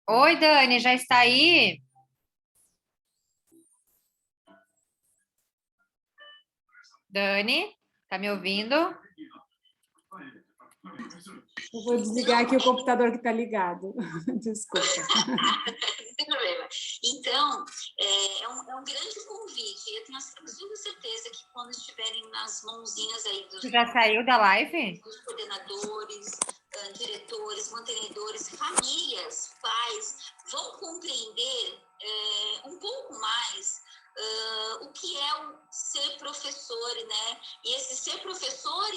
Oi, Dani, já está aí? Dani, tá me ouvindo? Eu vou desligar aqui o computador que está ligado. Desculpa. Não tem problema. Então, é um grande convite. Eu tenho absoluta certeza que quando estiverem nas mãozinhas aí Tu já saiu da live? dos coordenadores, diretores, mantenedores, famílias, pais, vão compreender um pouco mais o que é o ser professor, né? E esse ser professor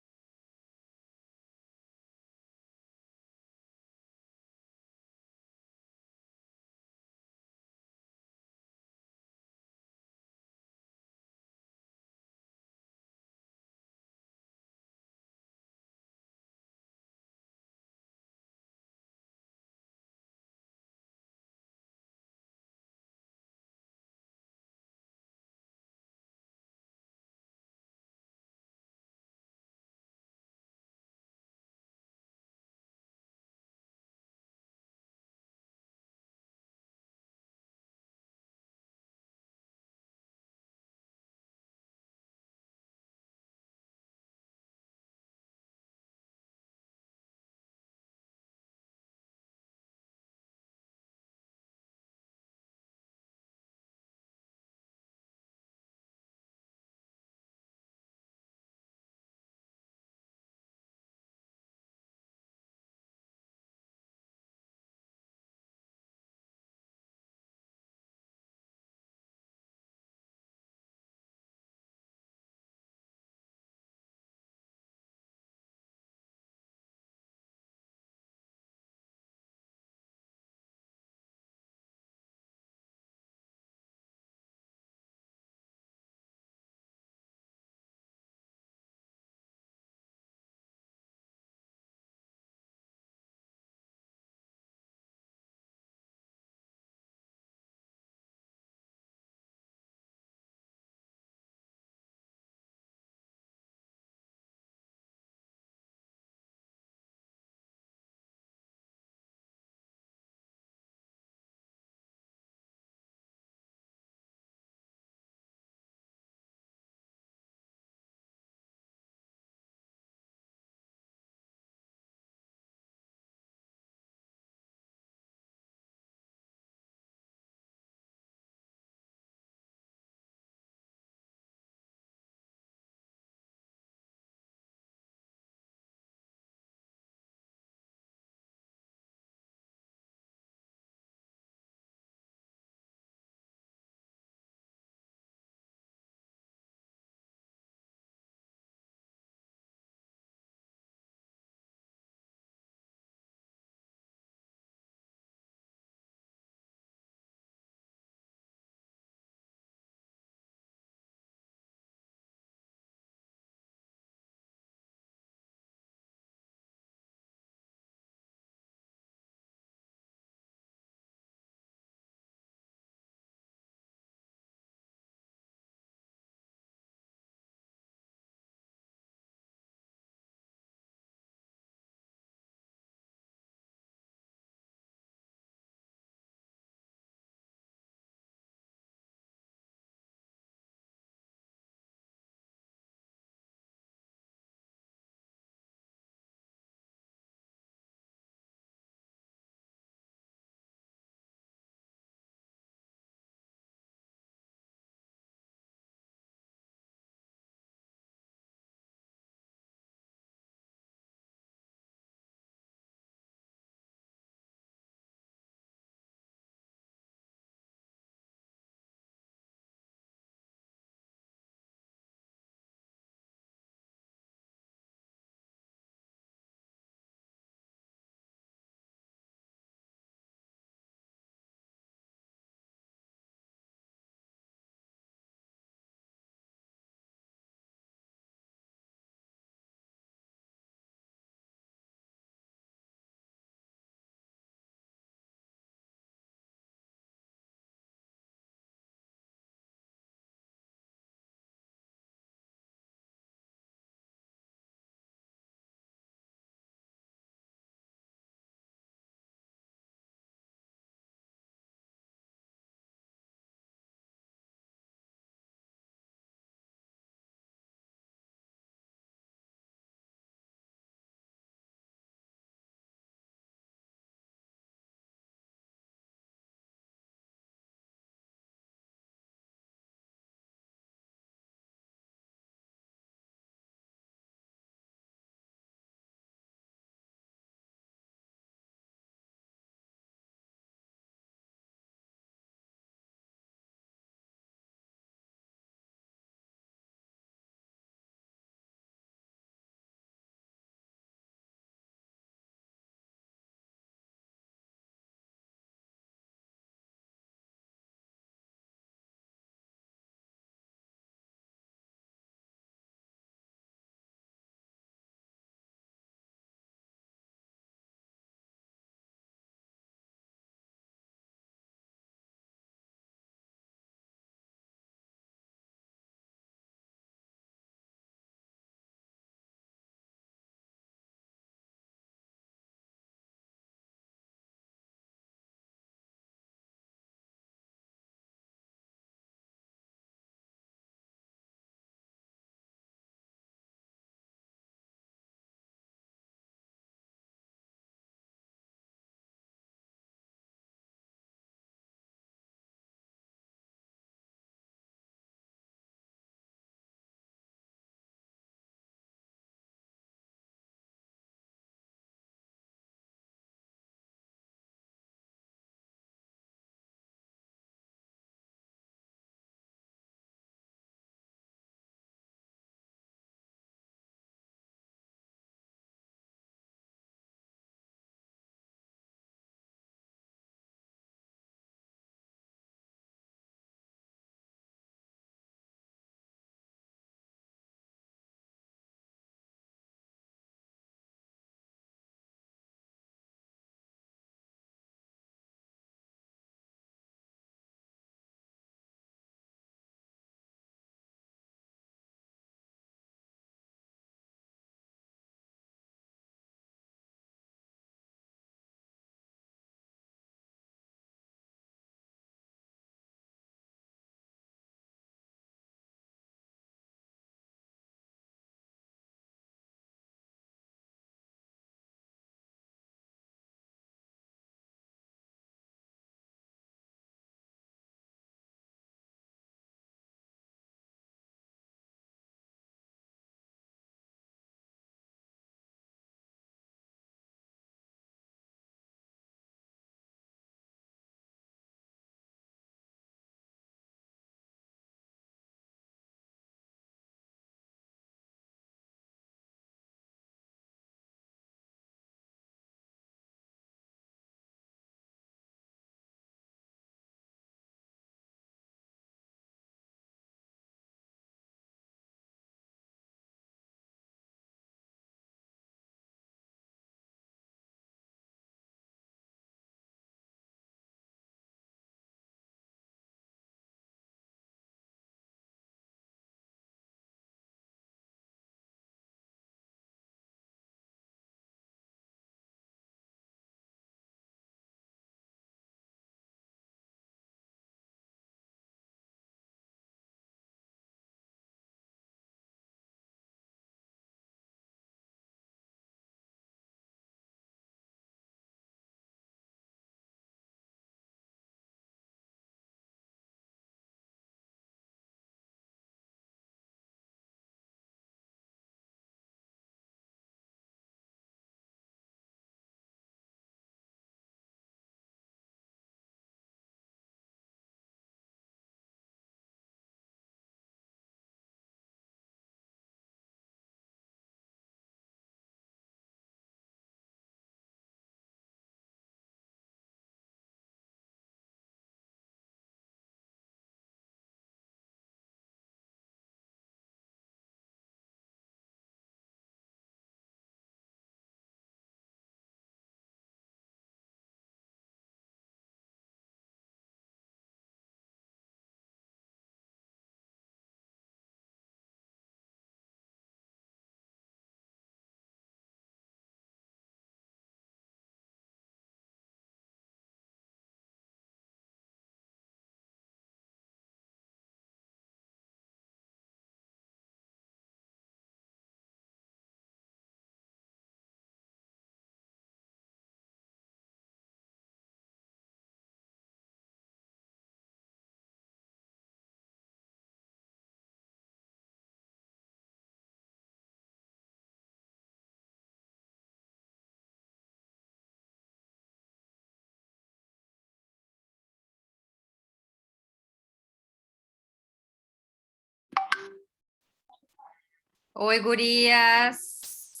Oi, gurias.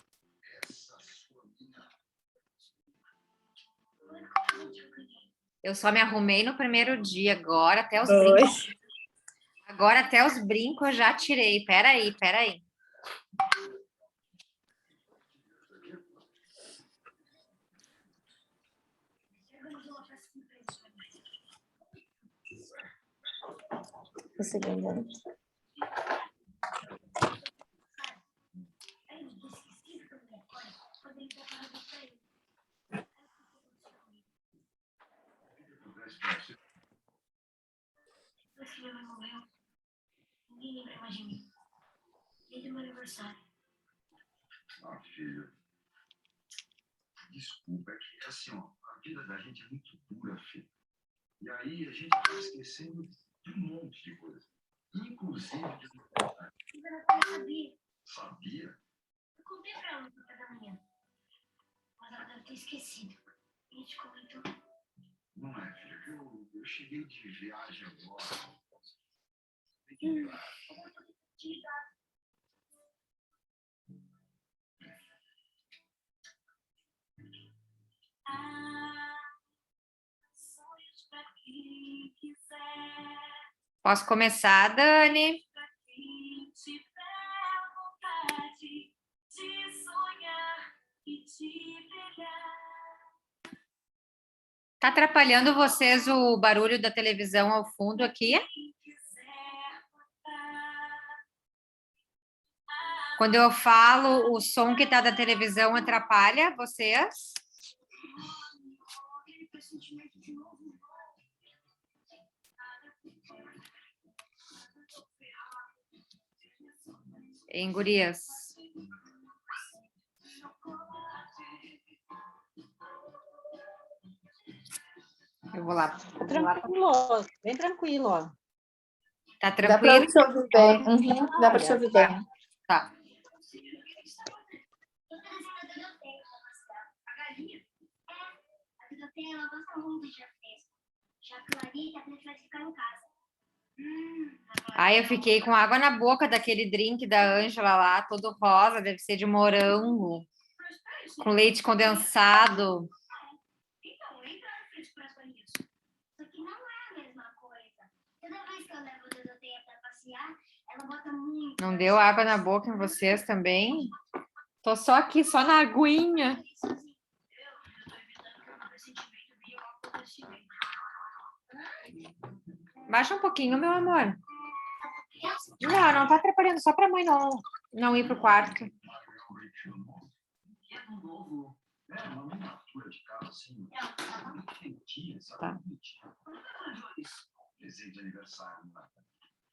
Eu só me arrumei no primeiro dia, agora até os brincos. Agora até os brincos eu já tirei. Peraí. Ninguém lembra mais de mim. Desde o meu aniversário. Ah, filho. Desculpa, é que assim, ó, a vida da gente é muito dura, filho. E aí a gente vai esquecendo de um monte de coisa. Inclusive de verdade. Eu sabia. Sabia? Eu contei pra ela no café da manhã. Mas ela deve ter esquecido. A gente comentou. Não é, filho, eu cheguei de viagem agora. Sonhos pra quem quiser. Posso começar, Dani? Pra quem tiver vontade de sonhar e de brilhar. Tá atrapalhando vocês o barulho da televisão ao fundo aqui? Quem quiser voltar. Quando eu falo, o som que tá da televisão atrapalha vocês? Aquele pressentimento de novo. Hein, gurias? Eu vou lá. Tá tranquilo, ó, bem tranquilo, ó. Tá Dá para tranquilo? te ouvir bem. Uhum, dá para te ouvir bem. Tá. A galinha? É, a Duda tem, ela gosta muito de festa. Já que a Larita, a gente vai ficar em casa. Ai, eu fiquei com água na boca daquele drink da Ângela lá, todo rosa, deve ser de morango, com leite condensado. Então, entra na frente para as galinhas. Só que não é a mesma coisa. Toda vez que eu levo a Duda para passear, ela bota muito. Não deu água na boca em vocês também? Tô só aqui, só na aguinha. Eu tô evitando que o pressentimento vire um acontecimento. Baixa um pouquinho, meu amor. Não tá atrapalhando, só pra mãe não ir pro quarto. E é um novo, né? Uma miniatura de casa, assim, muito feitinha, sabe? Tá. Bonitinha. Presente de aniversário, né?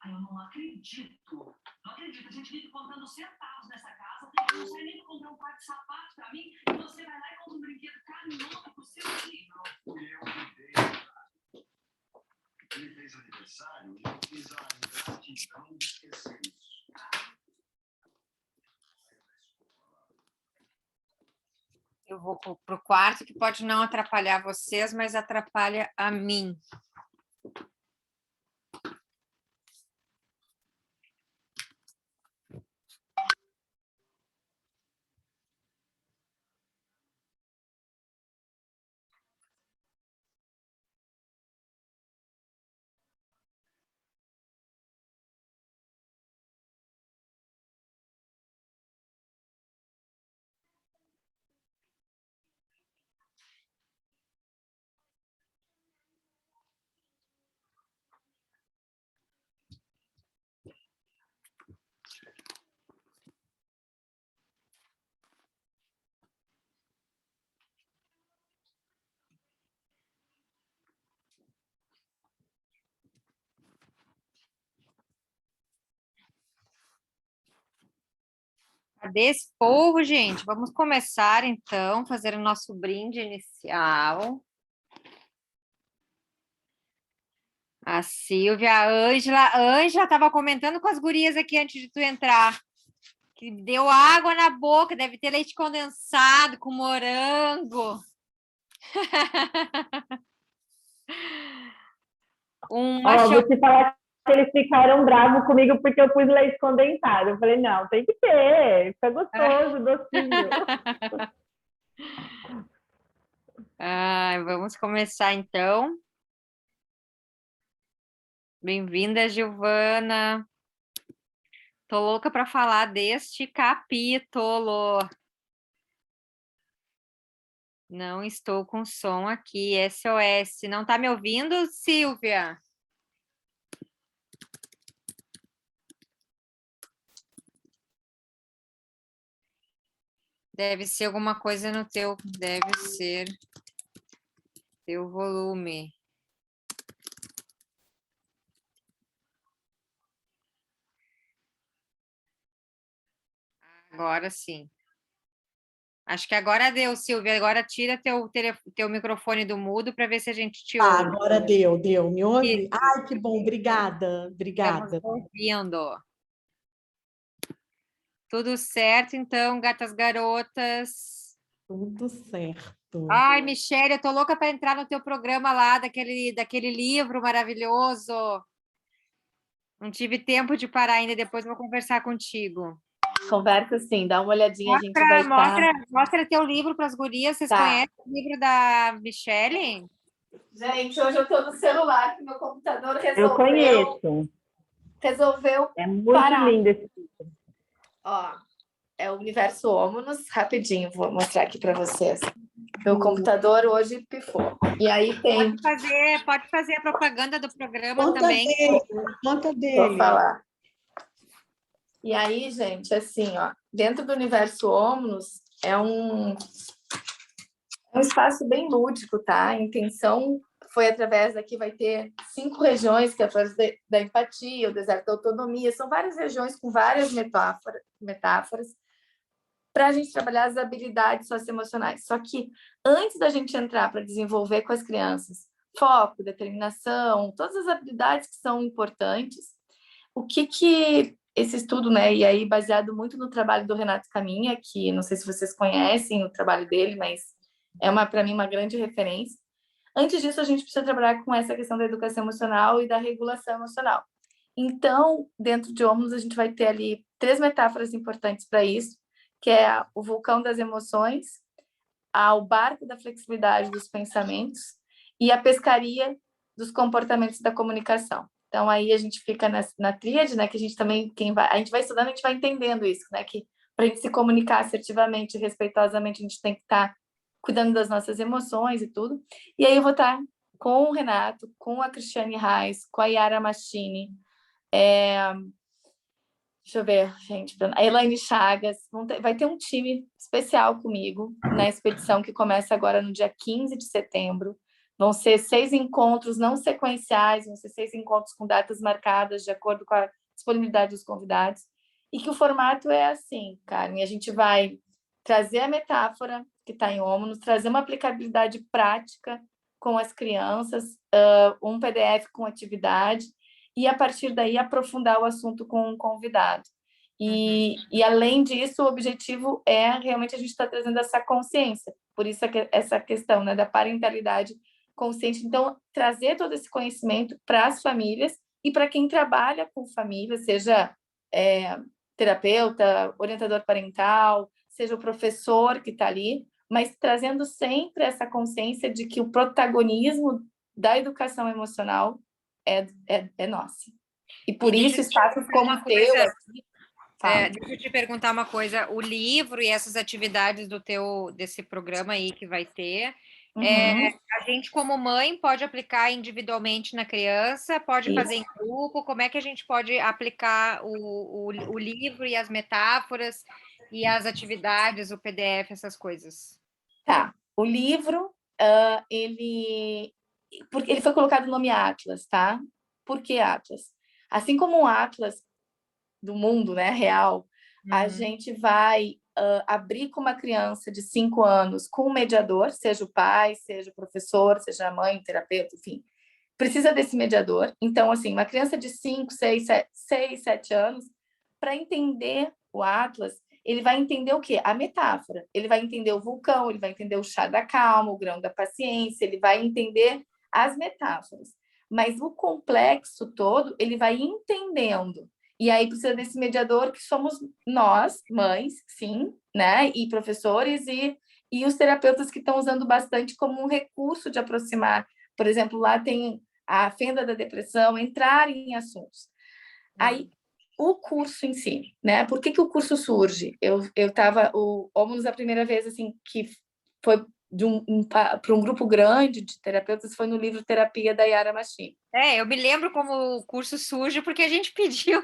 Ai, eu não acredito. Não acredito. A gente vive contando centavos nessa casa. Eu não sei nem comprar um par de sapatos pra mim. E você vai lá e compra um brinquedo carinhoso pro seu filho. Fui eu que dei. Ele fez aniversário e eu fiz a ingratidão de esquecer isso. Eu vou pro quarto, que pode não atrapalhar vocês, mas atrapalha a mim. Cadê esse povo, gente? Vamos começar, então, fazer o nosso brinde inicial. A Silvia, a Ângela estava comentando com as gurias aqui antes de tu entrar, que deu água na boca, deve ter leite condensado com morango. Uma Ó, vou te falar eles ficaram bravos comigo porque eu pus leite condensado. Eu falei, não, tem que ter, fica gostoso, docinho. Vamos começar então. Bem-vinda, Giovana. Tô louca para falar deste capítulo. Não estou com som aqui, SOS. Não tá me ouvindo, Silvia? Deve ser alguma coisa no teu... Deve ser teu volume. Agora sim. Acho que agora deu, Silvia. Agora tira teu microfone do mudo para ver se a gente te ouve. Agora deu. Me ouve? Isso. Ai, que bom, obrigada. Estamos ouvindo. Tudo certo, então, gatas garotas? Tudo certo. Ai, Michele, eu tô louca para entrar no teu programa lá, daquele livro maravilhoso. Não tive tempo de parar ainda, depois vou conversar contigo. Conversa sim, dá uma olhadinha, a gente vai estar... Mostra teu livro para as gurias. Vocês Tá. conhecem o livro da Michele? Gente, hoje eu estou no celular, que meu computador Eu conheço. resolveu É muito parar. lindo esse livro. Ó, é o Universo Omnus, rapidinho, vou mostrar aqui para vocês. Meu computador hoje pifou. E aí tem... Pode fazer a propaganda do programa também. Conta dele. Vou falar. E aí, gente, assim, ó, dentro do Universo Omnus é um espaço bem lúdico, tá? A intenção foi através daqui, vai ter 5 regiões, que é através da empatia, o deserto da autonomia, são várias regiões com várias metáforas para a gente trabalhar as habilidades socioemocionais. Só que antes da gente entrar para desenvolver com as crianças foco, determinação, todas as habilidades que são importantes, o que esse estudo, né, e aí baseado muito no trabalho do Renato Caminha, que não sei se vocês conhecem o trabalho dele, mas é para mim uma grande referência. Antes disso, a gente precisa trabalhar com essa questão da educação emocional e da regulação emocional. Então, dentro de Omnus, a gente vai ter ali 3 metáforas importantes para isso, que é o vulcão das emoções, o barco da flexibilidade dos pensamentos e a pescaria dos comportamentos da comunicação. Então, aí a gente fica na tríade, né, que a gente também, a gente vai estudando, a gente vai entendendo isso, né, que para a gente se comunicar assertivamente, respeitosamente, a gente tem que estar cuidando das nossas emoções e tudo. E aí eu vou estar com o Renato, com a Cristiane Reis, com a Yara Machini, deixa eu ver, gente, a Elaine Chagas, vai ter um time especial comigo na expedição que começa agora no dia 15 de setembro. Vão ser 6 encontros não sequenciais, vão ser 6 encontros com datas marcadas de acordo com a disponibilidade dos convidados. E que o formato é assim, Karen, a gente vai trazer a metáfora que está em Omnus, trazer uma aplicabilidade prática com as crianças, um PDF com atividade, e a partir daí aprofundar o assunto com um convidado. E além disso, o objetivo é realmente a gente estar trazendo essa consciência, por isso essa questão, né, da parentalidade consciente. Então, trazer todo esse conhecimento para as famílias e para quem trabalha com família, seja terapeuta, orientador parental, seja o professor que está ali, mas trazendo sempre essa consciência de que o protagonismo da educação emocional é nosso. E por isso espaços como o teu aqui... Deixa eu te perguntar uma coisa. O livro e essas atividades desse programa aí que vai ter, a gente como mãe pode aplicar individualmente na criança, pode fazer em grupo, como é que a gente pode aplicar o livro e as metáforas e as atividades, o PDF, essas coisas? Tá, o livro, porque ele foi colocado o nome Atlas, tá? Por que Atlas? Assim como o Atlas do mundo, né, real, a gente vai abrir com uma criança de 5 anos com um mediador, seja o pai, seja o professor, seja a mãe, o terapeuta, enfim, precisa desse mediador. Então, assim, uma criança de 5, 6, 7 anos, para entender o Atlas, ele vai entender o quê? A metáfora. Ele vai entender o vulcão, ele vai entender o chá da calma, o grão da paciência, ele vai entender as metáforas. mas o complexo todo, ele vai entendendo. E aí precisa desse mediador que somos nós, mães, sim, né? E professores e os terapeutas que estão usando bastante como um recurso de aproximar. Por exemplo, lá tem a fenda da depressão, entrar em assuntos. Aí, o curso em si, né? Por que o curso surge? Eu estava, o Omnus, a primeira vez, assim, que foi para um grupo grande de terapeutas, foi no livro Terapia, da Yara Machine. Eu me lembro como o curso surge, porque a gente pediu.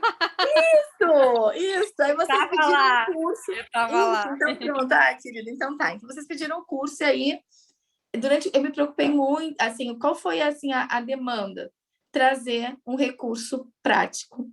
Isso! Aí vocês Tava pediram lá. um curso. Eu tava Isso, lá. então pronto, querida. Então tá. Então vocês pediram um curso e aí, eu me preocupei muito, assim, qual foi assim, a demanda? Trazer um recurso prático,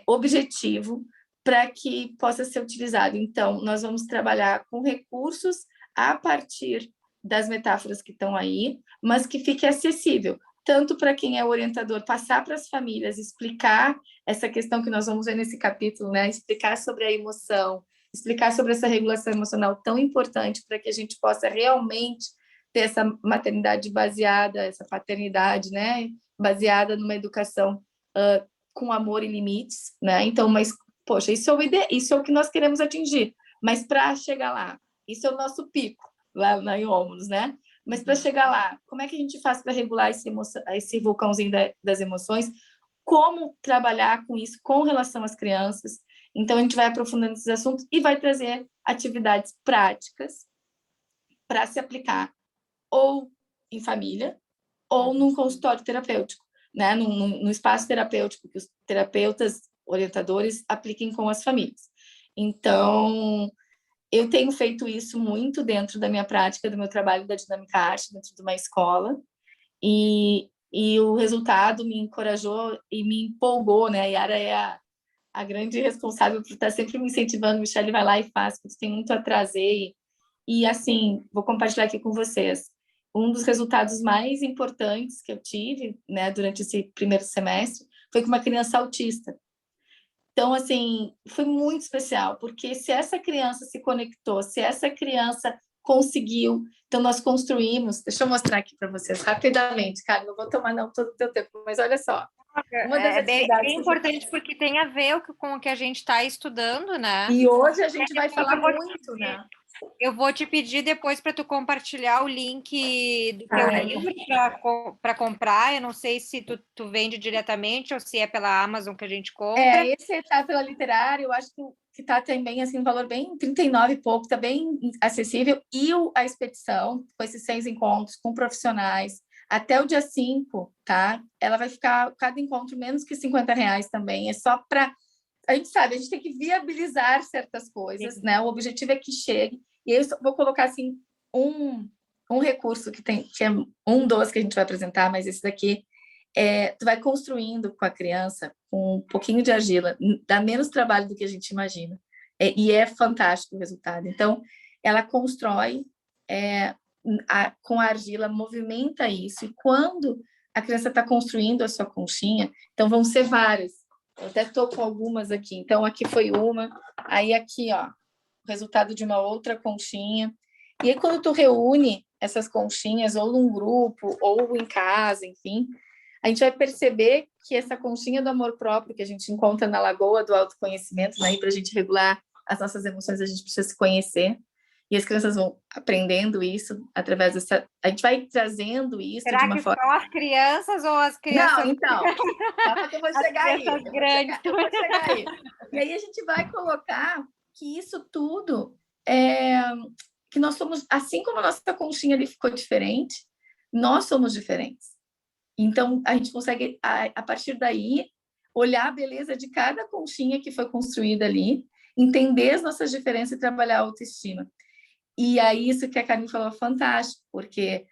objetivo, para que possa ser utilizado. Então, nós vamos trabalhar com recursos a partir das metáforas que estão aí, mas que fique acessível, tanto para quem é orientador, passar para as famílias, explicar essa questão que nós vamos ver nesse capítulo, né? Explicar sobre a emoção, explicar sobre essa regulação emocional tão importante para que a gente possa realmente ter essa maternidade baseada, essa paternidade, né? Baseada numa educação com amor e limites, né? Então, mas, poxa, isso é o que nós queremos atingir, mas para chegar lá, isso é o nosso pico, lá na Omnus, né? Mas para chegar lá, como é que a gente faz para regular esse vulcãozinho das emoções? Como trabalhar com isso com relação às crianças? Então, a gente vai aprofundando esses assuntos e vai trazer atividades práticas para se aplicar ou em família ou num consultório terapêutico, né? Num espaço terapêutico que os terapeutas orientadores apliquem com as famílias. Então, eu tenho feito isso muito dentro da minha prática, do meu trabalho da Dinâmica Arte, dentro de uma escola, e o resultado me encorajou e me empolgou, né? A Yara é a grande responsável por estar sempre me incentivando. Michele, vai lá e faz, porque tu tem muito a trazer. E assim, vou compartilhar aqui com vocês. Um dos resultados mais importantes que eu tive, né, durante esse primeiro semestre, foi com uma criança autista. Então, assim, foi muito especial, porque se essa criança se conectou, se essa criança conseguiu, então nós construímos, deixa eu mostrar aqui para vocês rapidamente, cara, não vou tomar não todo o teu tempo, mas olha só. Uma das bem atividades importante, porque tem a ver com o que a gente está estudando, né? E hoje a gente vai falar muito, né? Eu vou te pedir depois para tu compartilhar o link do teu livro para comprar. Eu não sei se tu vende diretamente ou se é pela Amazon que a gente compra. Esse está pela Literária, eu acho que está também assim, um valor bem 39 e pouco, está bem acessível. E a expedição, com esses 6 encontros com profissionais, até o dia 5, tá? Ela vai ficar, cada encontro, menos que R$50 também. É só para... A gente sabe, a gente tem que viabilizar certas coisas, né? O objetivo é que chegue. E eu vou colocar, assim, um recurso que é um dos que a gente vai apresentar, mas esse daqui, tu vai construindo com a criança com um pouquinho de argila, dá menos trabalho do que a gente imagina. E é fantástico o resultado. Então, ela constrói com a argila, movimenta isso. E quando a criança está construindo a sua conchinha, então vão ser várias. Eu até estou com algumas aqui. Então, aqui foi uma. Aí, aqui, ó, o resultado de uma outra conchinha. E aí, quando tu reúne essas conchinhas, ou num grupo, ou em casa, enfim, a gente vai perceber que essa conchinha do amor próprio que a gente encontra na lagoa do autoconhecimento, né? E para a gente regular as nossas emoções, a gente precisa se conhecer. E as crianças vão aprendendo isso através dessa... A gente vai trazendo isso Será de uma que forma... só as crianças ou as crianças... Não, então, calma que eu vou chegar aí. Grandes. Eu vou chegar aí. E aí a gente vai colocar que isso tudo que nós somos, assim como a nossa conchinha ali ficou diferente, nós somos diferentes. Então, a gente consegue, a partir daí, olhar a beleza de cada conchinha que foi construída ali, entender as nossas diferenças e trabalhar a autoestima. E aí, isso que a Carmen falou, fantástico, porque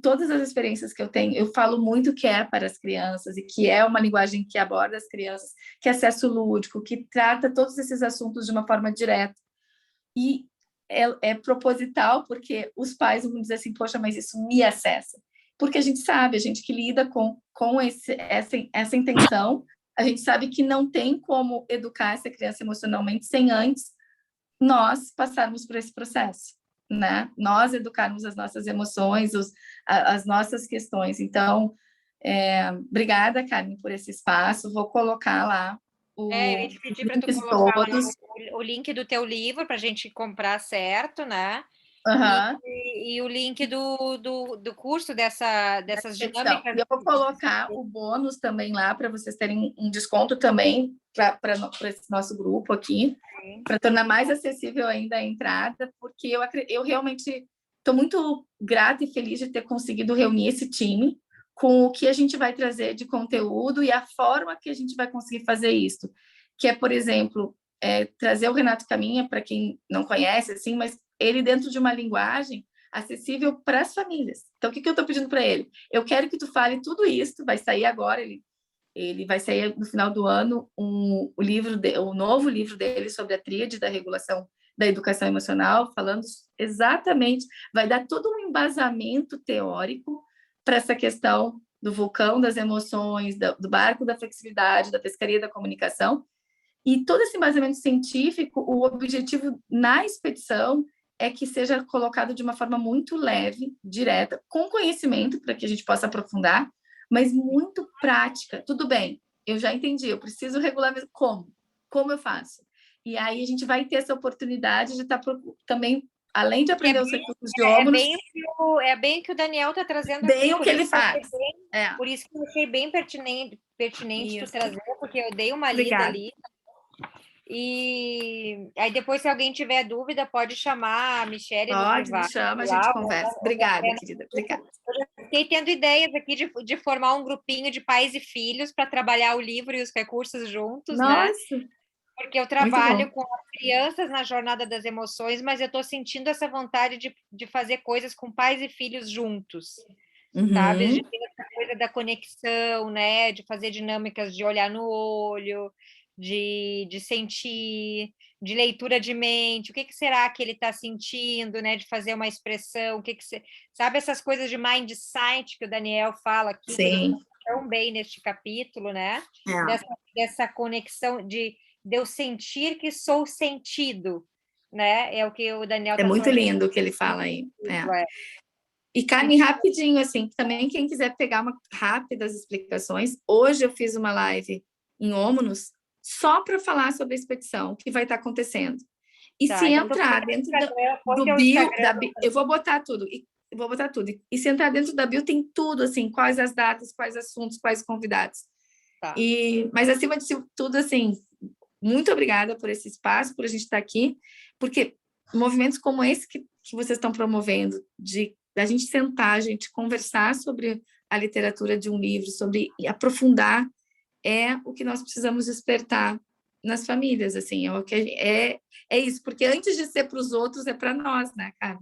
todas as experiências que eu tenho, eu falo muito que é para as crianças e que é uma linguagem que aborda as crianças, que é acesso lúdico, que trata todos esses assuntos de uma forma direta. E é proposital, porque os pais vão dizer assim, poxa, mas isso me acessa. Porque a gente sabe, a gente que lida com essa intenção, a gente sabe que não tem como educar essa criança emocionalmente sem antes nós passarmos por esse processo, né? Nós educarmos as nossas emoções, as nossas questões. Então, Obrigada, Carmen, por esse espaço. Vou colocar lá eu ia te pedir para tu links colocar lá todos. o link do teu livro para a gente comprar certo, né? Aham. E o link do curso dessas Então, dinâmicas. eu vou colocar o bônus também lá para vocês terem um desconto também para esse nosso grupo aqui, para tornar mais acessível ainda a entrada, porque eu realmente estou muito grata e feliz de ter conseguido reunir esse time com o que a gente vai trazer de conteúdo e a forma que a gente vai conseguir fazer isso, que é, por exemplo, trazer o Renato Caminha, para quem não conhece, assim, mas ele dentro de uma linguagem acessível para as famílias. Então, o que eu estou pedindo para ele? Eu quero que tu fale tudo isso, vai sair agora, ele vai sair no final do ano o novo livro dele sobre a tríade da regulação da educação emocional, falando exatamente, vai dar todo um embasamento teórico para essa questão do vulcão das emoções, do barco da flexibilidade, da pescaria da comunicação, e todo esse embasamento científico, o objetivo na expedição é que seja colocado de uma forma muito leve, direta, com conhecimento, para que a gente possa aprofundar, mas muito prática. Tudo bem, eu já entendi, eu preciso regular como? Como eu faço? E aí a gente vai ter essa oportunidade de estar também, além de aprender os recursos de ómulos... É bem o que o Daniel está trazendo bem aqui. O que ele faz. Por isso que eu achei bem pertinente tu trazer, porque eu dei uma Obrigada. lida ali. E aí depois, se alguém tiver dúvida, pode chamar a Michelle no privado. Me chama, a gente conversa. Obrigada, querida. Obrigada. Eu fiquei tendo ideias aqui de formar um grupinho de pais e filhos para trabalhar o livro e os recursos juntos, né? Porque eu trabalho com as crianças na jornada das emoções, mas eu estou sentindo essa vontade de fazer coisas com pais e filhos juntos. Sabe? De ter essa coisa da conexão, né? De fazer dinâmicas de olhar no olho, de sentir, de leitura de mente, o que será que ele está sentindo, né? De fazer uma expressão, sabe essas coisas de mindsight que o Daniel fala aqui, Sim. tão bem neste capítulo, né? Dessa conexão de eu sentir que sou sentido, né? É o que o Daniel É muito lindo o que ele fala aí. E, Carmen, rapidinho, assim, também quem quiser pegar rápidas explicações, hoje eu fiz uma live em Ómunos só para falar sobre a expedição, que vai estar acontecendo. E se entrar dentro do bio, eu vou botar tudo, E se entrar dentro da bio, tem tudo, assim, quais as datas, quais assuntos, quais convidados. Mas, acima de tudo, assim, muito obrigada por esse espaço, por a gente estar aqui, porque movimentos como esse que vocês estão promovendo, da gente sentar, a gente conversar sobre a literatura de um livro, sobre aprofundar, é o que nós precisamos despertar nas famílias, assim, é isso, porque antes de ser para os outros, é para nós, né, cara?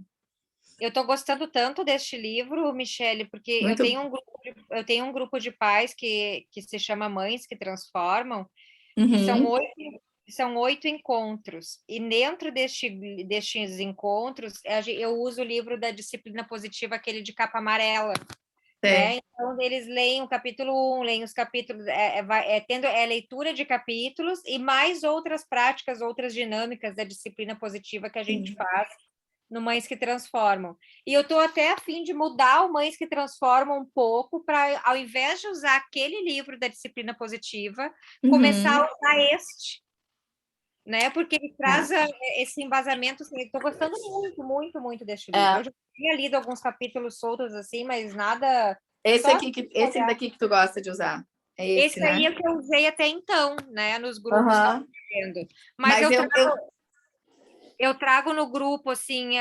Eu estou gostando tanto deste livro, Michelle, porque eu tenho um grupo de pais que se chama Mães que Transformam, e são 8 encontros, e dentro destes encontros, eu uso o livro da disciplina positiva, aquele de capa amarela, né? Então, eles leem o capítulo 1, leem os capítulos, tendo leitura de capítulos e mais outras práticas, outras dinâmicas da disciplina positiva que a gente faz no Mães que Transformam. E eu estou até a fim de mudar o Mães que Transformam um pouco para, ao invés de usar aquele livro da disciplina positiva, começar a usar este, né? Porque ele traz esse embasamento. Assim, estou gostando muito, muito, muito deste livro. Eu já tinha lido alguns capítulos soltos assim, mas nada... Esse daqui que tu gosta de usar. Esse aí é que eu usei até então, né? Nos grupos que eu estou vendo. Mas eu trago no grupo, assim,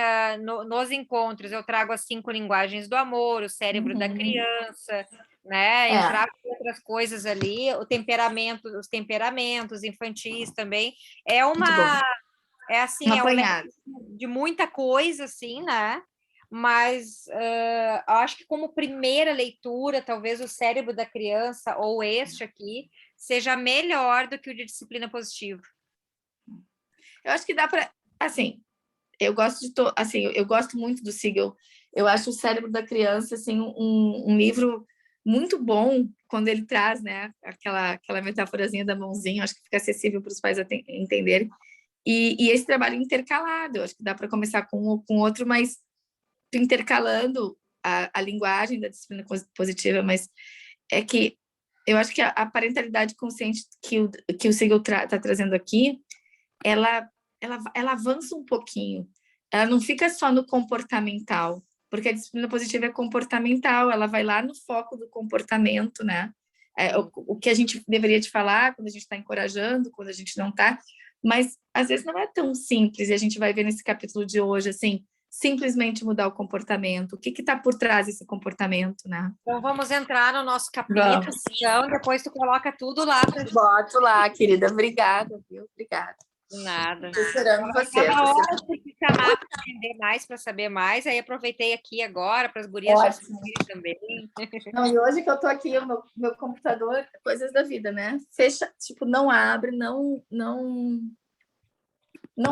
nos encontros, eu trago as 5 linguagens do amor, o cérebro da criança, né? Eu trago outras coisas ali, os temperamentos infantis também. É um leque de muita coisa, assim, né? Mas acho que como primeira leitura, talvez o cérebro da criança, ou este aqui, seja melhor do que o de disciplina positiva. Eu acho que dá para... Assim, eu gosto muito do Siegel. Eu acho o cérebro da criança assim um livro muito bom quando ele traz, né, aquela metáforazinha da mãozinha. Acho que fica acessível para os pais entenderem. E esse trabalho intercalado, acho que dá para começar com outro, mas intercalando a linguagem da disciplina positiva, mas é que eu acho que a parentalidade consciente que o Siegel está trazendo aqui, ela avança um pouquinho. Ela não fica só no comportamental, porque a disciplina positiva é comportamental, ela vai lá no foco do comportamento, né? O que a gente deveria de falar quando a gente está encorajando, quando a gente não está, mas às vezes não é tão simples, e a gente vai ver nesse capítulo de hoje, assim, simplesmente mudar o comportamento. O que está por trás desse comportamento, né? Então, vamos entrar no nosso capítulo. Vamos. Então, depois tu coloca tudo lá para gente. Boto lá, querida. Obrigada, viu? Obrigada. Nada. Estou esperando você. Cada hora eu fui chamar para aprender mais, para saber mais, aí aproveitei aqui agora para as gurias já saberem também. Não, e hoje que eu estou aqui, o meu computador, coisas da vida, né? Fecha, tipo, não abre, não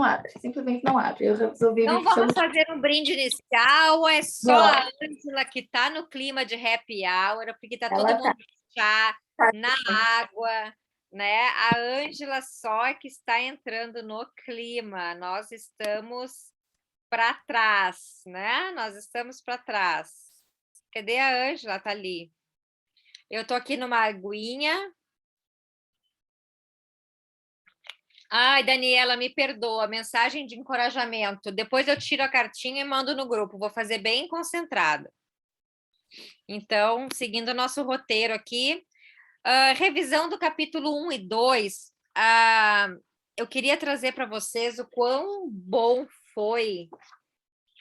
abre, simplesmente não abre. Eu resolvi... Então, vamos fazer um brinde inicial, ou é só a Ângela que está no clima de happy hour, porque está todo mundo no chá, na água, né? A Ângela só que está entrando no clima, nós estamos para trás, né? Nós estamos para trás. Cadê a Ângela? Está ali. Eu estou aqui numa aguinha. Ai, Daniela, me perdoa, mensagem de encorajamento. Depois eu tiro a cartinha e mando no grupo. Vou fazer bem concentrada. Então, seguindo o nosso roteiro aqui, revisão do capítulo 1 e 2, eu queria trazer para vocês o quão bom foi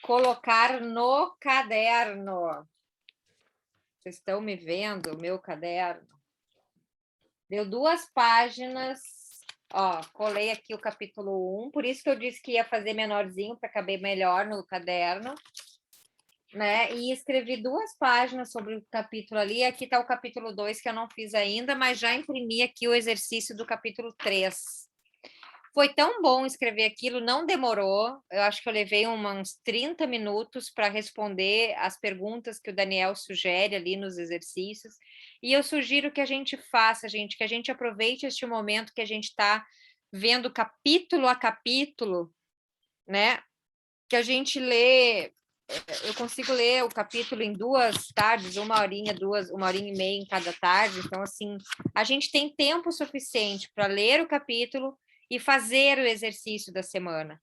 colocar no caderno. Vocês estão me vendo, o meu caderno? Deu 2 páginas. Ó, colei aqui o capítulo 1, por isso que eu disse que ia fazer menorzinho para caber melhor no caderno, né? E escrevi 2 páginas sobre o capítulo ali. Aqui está o capítulo 2 que eu não fiz ainda, mas já imprimi aqui o exercício do capítulo 3. Foi tão bom escrever aquilo, não demorou. Eu acho que eu levei uns 30 minutos para responder as perguntas que o Daniel sugere ali nos exercícios. E eu sugiro que a gente faça, gente, que a gente aproveite este momento que a gente está vendo capítulo a capítulo, né? Que a gente lê. Eu consigo ler o capítulo em 2 tardes, 1 horinha, 1 horinha e meia em cada tarde. Então, assim, a gente tem tempo suficiente para ler o capítulo e fazer o exercício da semana.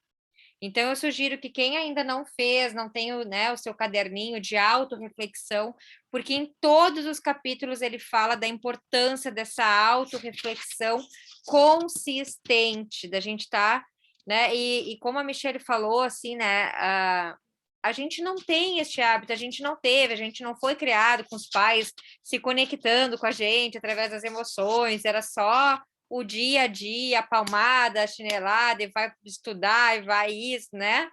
Então, eu sugiro que quem ainda não fez, não tem o seu caderninho de autorreflexão, porque em todos os capítulos ele fala da importância dessa autorreflexão consistente, da gente estar, né? E como a Michelle falou, assim, né? A gente não tem este hábito, a gente não teve, a gente não foi criado com os pais se conectando com a gente através das emoções, era só o dia a dia, a palmada, a chinelada, e vai estudar, e vai isso, né?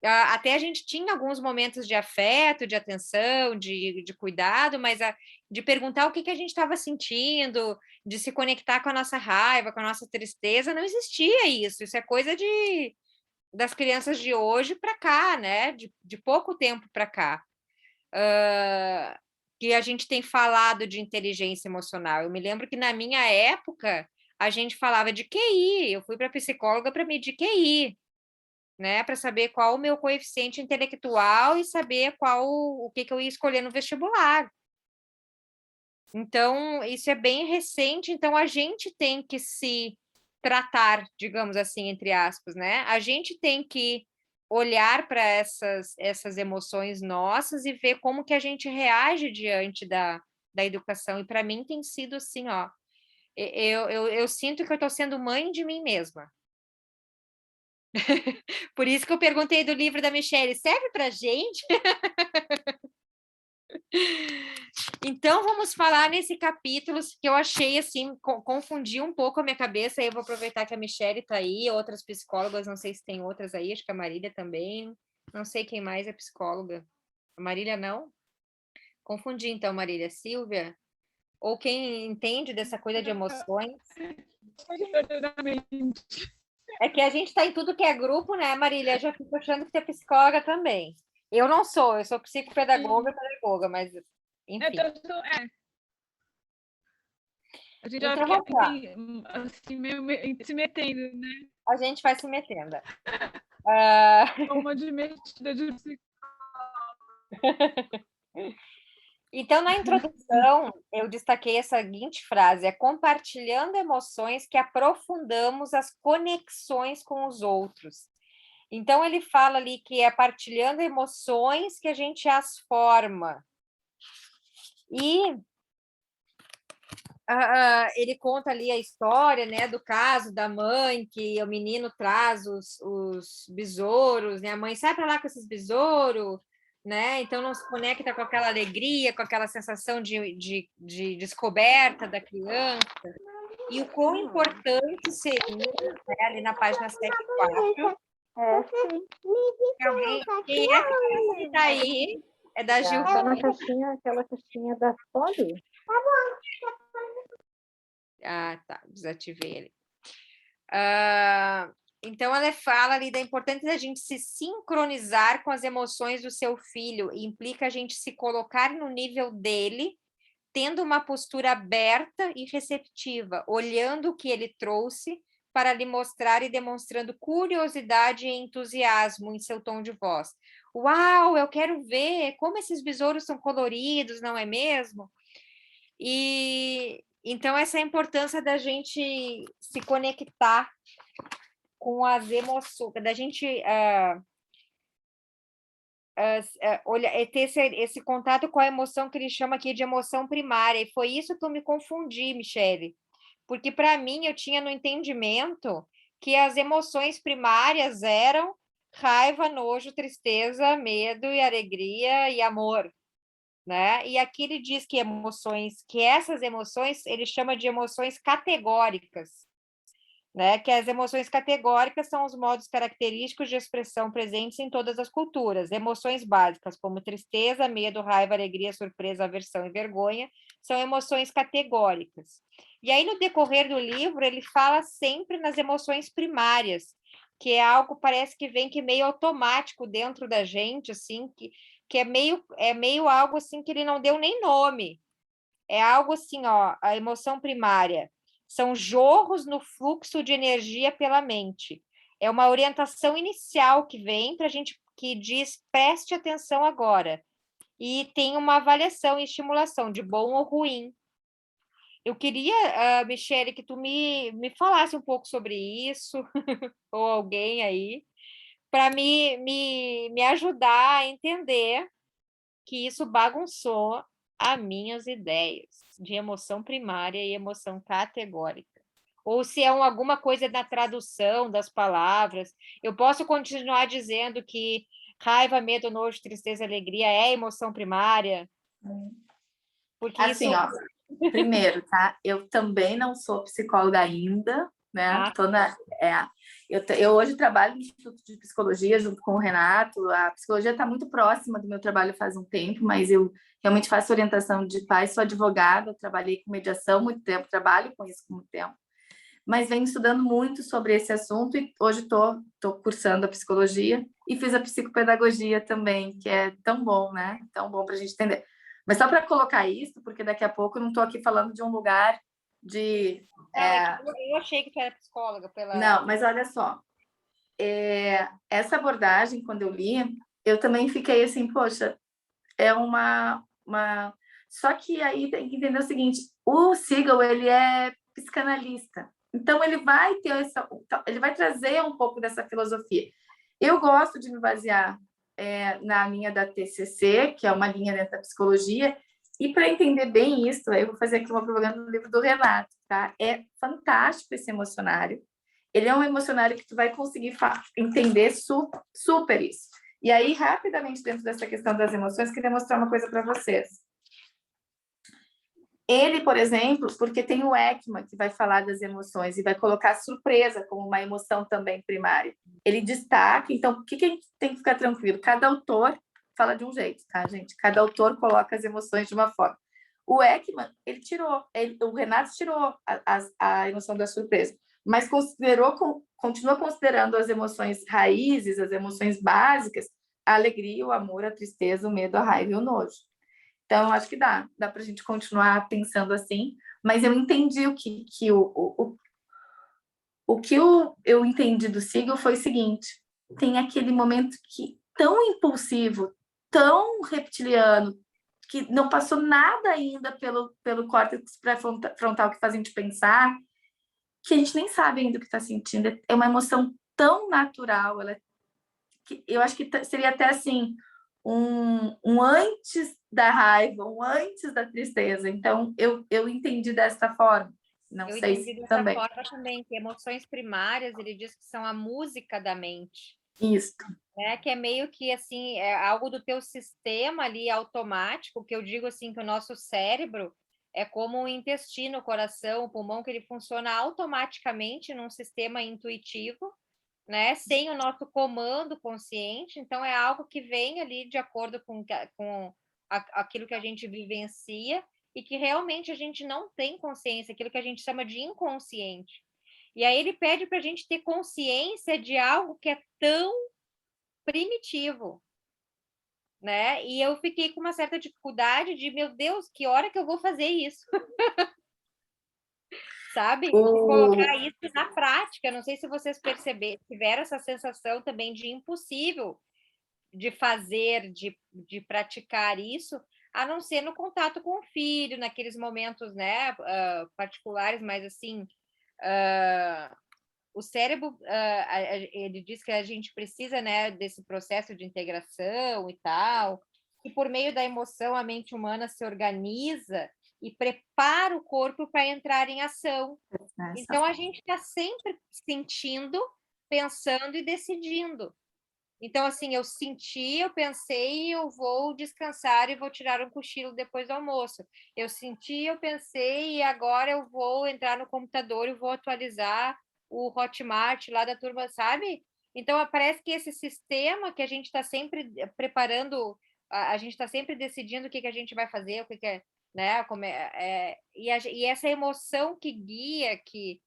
Até a gente tinha alguns momentos de afeto, de atenção, de cuidado, mas de perguntar o que a gente estava sentindo, de se conectar com a nossa raiva, com a nossa tristeza, não existia isso. Isso é coisa das crianças de hoje para cá, né? De pouco tempo para cá. Que a gente tem falado de inteligência emocional. Eu me lembro que na minha época a gente falava de QI, eu fui para psicóloga para medir QI, né, para saber qual o meu coeficiente intelectual e saber o que eu ia escolher no vestibular. Então, isso é bem recente, então a gente tem que se tratar, digamos assim, entre aspas, né? A gente tem que olhar para essas emoções nossas e ver como que a gente reage diante da educação. E para mim tem sido assim, ó, eu sinto que eu estou sendo mãe de mim mesma. Por isso que eu perguntei do livro da Michelle, serve para a gente? Então, vamos falar nesse capítulo que eu achei, assim, confundi um pouco a minha cabeça, aí eu vou aproveitar que a Michelle está aí, outras psicólogas, não sei se tem outras aí, acho que a Marília também, não sei quem mais é psicóloga. A Marília não? Confundi, então, Marília. Silvia? Ou quem entende dessa coisa de emoções. É que a gente está em tudo que é grupo, né, Marília? Eu já fico achando que você é psicóloga também. Eu não sou, eu sou psicopedagoga e pedagoga, mas, enfim. A gente já Então, fica assim, se metendo, né? A gente vai se metendo. Uma de metida de psicóloga. Então, na introdução, eu destaquei a seguinte frase: é compartilhando emoções que aprofundamos as conexões com os outros. Então, ele fala ali que é partilhando emoções que a gente as forma. E ele conta ali a história, né, do caso da mãe, que o menino traz os besouros, né? A mãe sai para lá com esses besouros, né? Então não se conecta com aquela alegria, com aquela sensação de descoberta da criança. E o quão importante seria, né, ali na página 7.4. Quem é que está aí? É da Giovana. Aquela caixinha da Polly? Ah, tá, desativei ele. Então, ela fala ali da importância da gente se sincronizar com as emoções do seu filho, e implica a gente se colocar no nível dele, tendo uma postura aberta e receptiva, olhando o que ele trouxe para lhe mostrar e demonstrando curiosidade e entusiasmo em seu tom de voz. Uau, eu quero ver como esses besouros são coloridos, não é mesmo? E então essa é a importância da gente se conectar com as emoções, da gente ter esse contato com a emoção que ele chama aqui de emoção primária. E foi isso que eu me confundi, Michele, porque para mim eu tinha no entendimento que as emoções primárias eram raiva, nojo, tristeza, medo e alegria e amor, né? E aqui ele diz que essas emoções ele chama de emoções categóricas, né? Que as emoções categóricas são os modos característicos de expressão presentes em todas as culturas. Emoções básicas, como tristeza, medo, raiva, alegria, surpresa, aversão e vergonha, são emoções categóricas. E aí, no decorrer do livro, ele fala sempre nas emoções primárias, que é algo, parece que vem que meio automático dentro da gente, assim, que é meio algo assim que ele não deu nem nome. É algo assim, ó, a emoção primária são jorros no fluxo de energia pela mente. É uma orientação inicial que vem para a gente, que diz preste atenção agora. E tem uma avaliação e estimulação de bom ou ruim. Eu queria, Michele, que tu me falasse um pouco sobre isso, ou alguém aí, para me ajudar a entender que isso bagunçou as minhas ideias de emoção primária e emoção categórica. Ou se é alguma coisa na tradução das palavras. Eu posso continuar dizendo que raiva, medo, nojo, tristeza, alegria é emoção primária? Porque assim, isso... ó, primeiro, tá? Eu também não sou psicóloga ainda, né? Eu hoje trabalho no Instituto de Psicologia junto com o Renato. A psicologia está muito próxima do meu trabalho faz um tempo, mas eu realmente faço orientação de pais, sou advogada, trabalhei com mediação muito tempo, trabalho com isso há muito tempo, mas venho estudando muito sobre esse assunto e hoje estou cursando a psicologia e fiz a psicopedagogia também, que é tão bom, né? Tão bom para a gente entender. Mas só para colocar isso, porque daqui a pouco eu não estou aqui falando de um lugar de... Eu achei que tu era psicóloga pela... Não, mas olha só, essa abordagem, quando eu li, eu também fiquei assim, poxa, é uma... Só que aí tem que entender o seguinte, o Siegel, ele é psicanalista, então ele vai trazer um pouco dessa filosofia. Eu gosto de me basear na linha da TCC, que é uma linha dentro da psicologia, e para entender bem isso, eu vou fazer aqui uma propaganda do livro do Renato, tá? É fantástico esse emocionário. Ele é um emocionário que tu vai conseguir entender super isso. E aí, rapidamente, dentro dessa questão das emoções, queria mostrar uma coisa para vocês. Ele, por exemplo, porque tem o Ekman, que vai falar das emoções e vai colocar a surpresa como uma emoção também primária. Ele destaca, então, o que a gente tem que ficar tranquilo? Cada autor fala de um jeito, tá, gente? Cada autor coloca as emoções de uma forma. O Ekman, o Renato tirou a emoção da surpresa, mas continua considerando as emoções raízes, as emoções básicas, a alegria, o amor, a tristeza, o medo, a raiva e o nojo. Então, acho que dá para a gente continuar pensando assim, mas eu entendi o que eu entendi do Siegel foi o seguinte: tem aquele momento tão impulsivo, tão reptiliano, que não passou nada ainda pelo córtex pré-frontal que faz a gente pensar, que a gente nem sabe ainda o que está sentindo. É uma emoção tão natural, eu acho que seria até assim, um antes da raiva, um antes da tristeza. Então, eu entendi dessa forma. Não Eu sei entendi se dessa também. forma também, que emoções primárias, ele diz que são a música da mente. Isso. Né? Que é meio que assim, é algo do teu sistema ali automático, que eu digo assim, que o nosso cérebro é como o intestino, o coração, o pulmão, que ele funciona automaticamente num sistema intuitivo, né? Sem o nosso comando consciente, então é algo que vem ali de acordo com aquilo que a gente vivencia e que realmente a gente não tem consciência, aquilo que a gente chama de inconsciente. E aí ele pede para a gente ter consciência de algo que é tão primitivo, né? E eu fiquei com uma certa dificuldade de, meu Deus, que hora que eu vou fazer isso? Sabe? De colocar isso na prática. Não sei se vocês tiveram essa sensação também de impossível de fazer, de praticar isso, a não ser no contato com o filho, naqueles momentos, né, particulares, mas assim, o cérebro, ele diz que a gente precisa, né, desse processo de integração e tal, e por meio da emoção a mente humana se organiza e prepara o corpo para entrar em ação. Então, a gente está sempre sentindo, pensando e decidindo. Então, assim, eu senti, eu pensei, eu vou descansar e vou tirar um cochilo depois do almoço. Eu senti, eu pensei, e agora eu vou entrar no computador e vou atualizar o Hotmart lá da turma, sabe? Então, parece que esse sistema que a gente está sempre preparando, a gente está sempre decidindo o que a gente vai fazer, o que é, né? E essa emoção que guia, que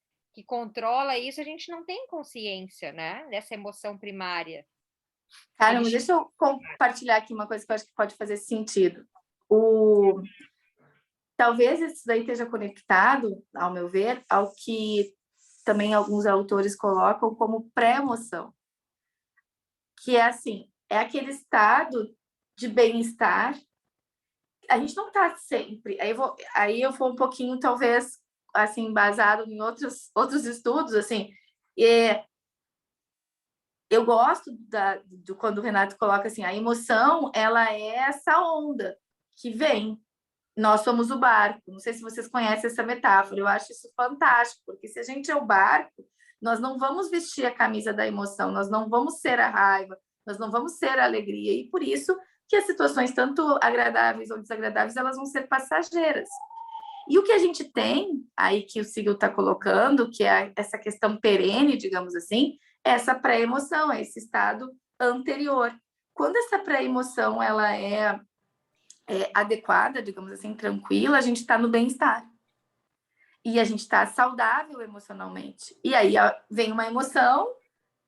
controla isso, a gente não tem consciência, né? Dessa emoção primária. Cara, mas deixa eu compartilhar aqui uma coisa que eu acho que pode fazer sentido. Talvez isso daí esteja conectado, ao meu ver, ao que também alguns autores colocam como pré-emoção. Que é assim, é aquele estado de bem-estar. A gente não está sempre... Aí eu vou um pouquinho, talvez, assim, baseado em outros estudos, assim, eu gosto de quando o Renato coloca assim, a emoção, ela é essa onda que vem. Nós somos o barco. Não sei se vocês conhecem essa metáfora. Eu acho isso fantástico, porque se a gente é o barco, nós não vamos vestir a camisa da emoção, nós não vamos ser a raiva, nós não vamos ser a alegria. E por isso que as situações, tanto agradáveis ou desagradáveis, elas vão ser passageiras. E o que a gente tem aí que o Sigel está colocando, que é essa questão perene, digamos assim, é essa pré-emoção, é esse estado anterior. Quando essa pré-emoção ela é adequada, digamos assim, tranquila, a gente está no bem-estar. E a gente está saudável emocionalmente. E aí vem uma emoção,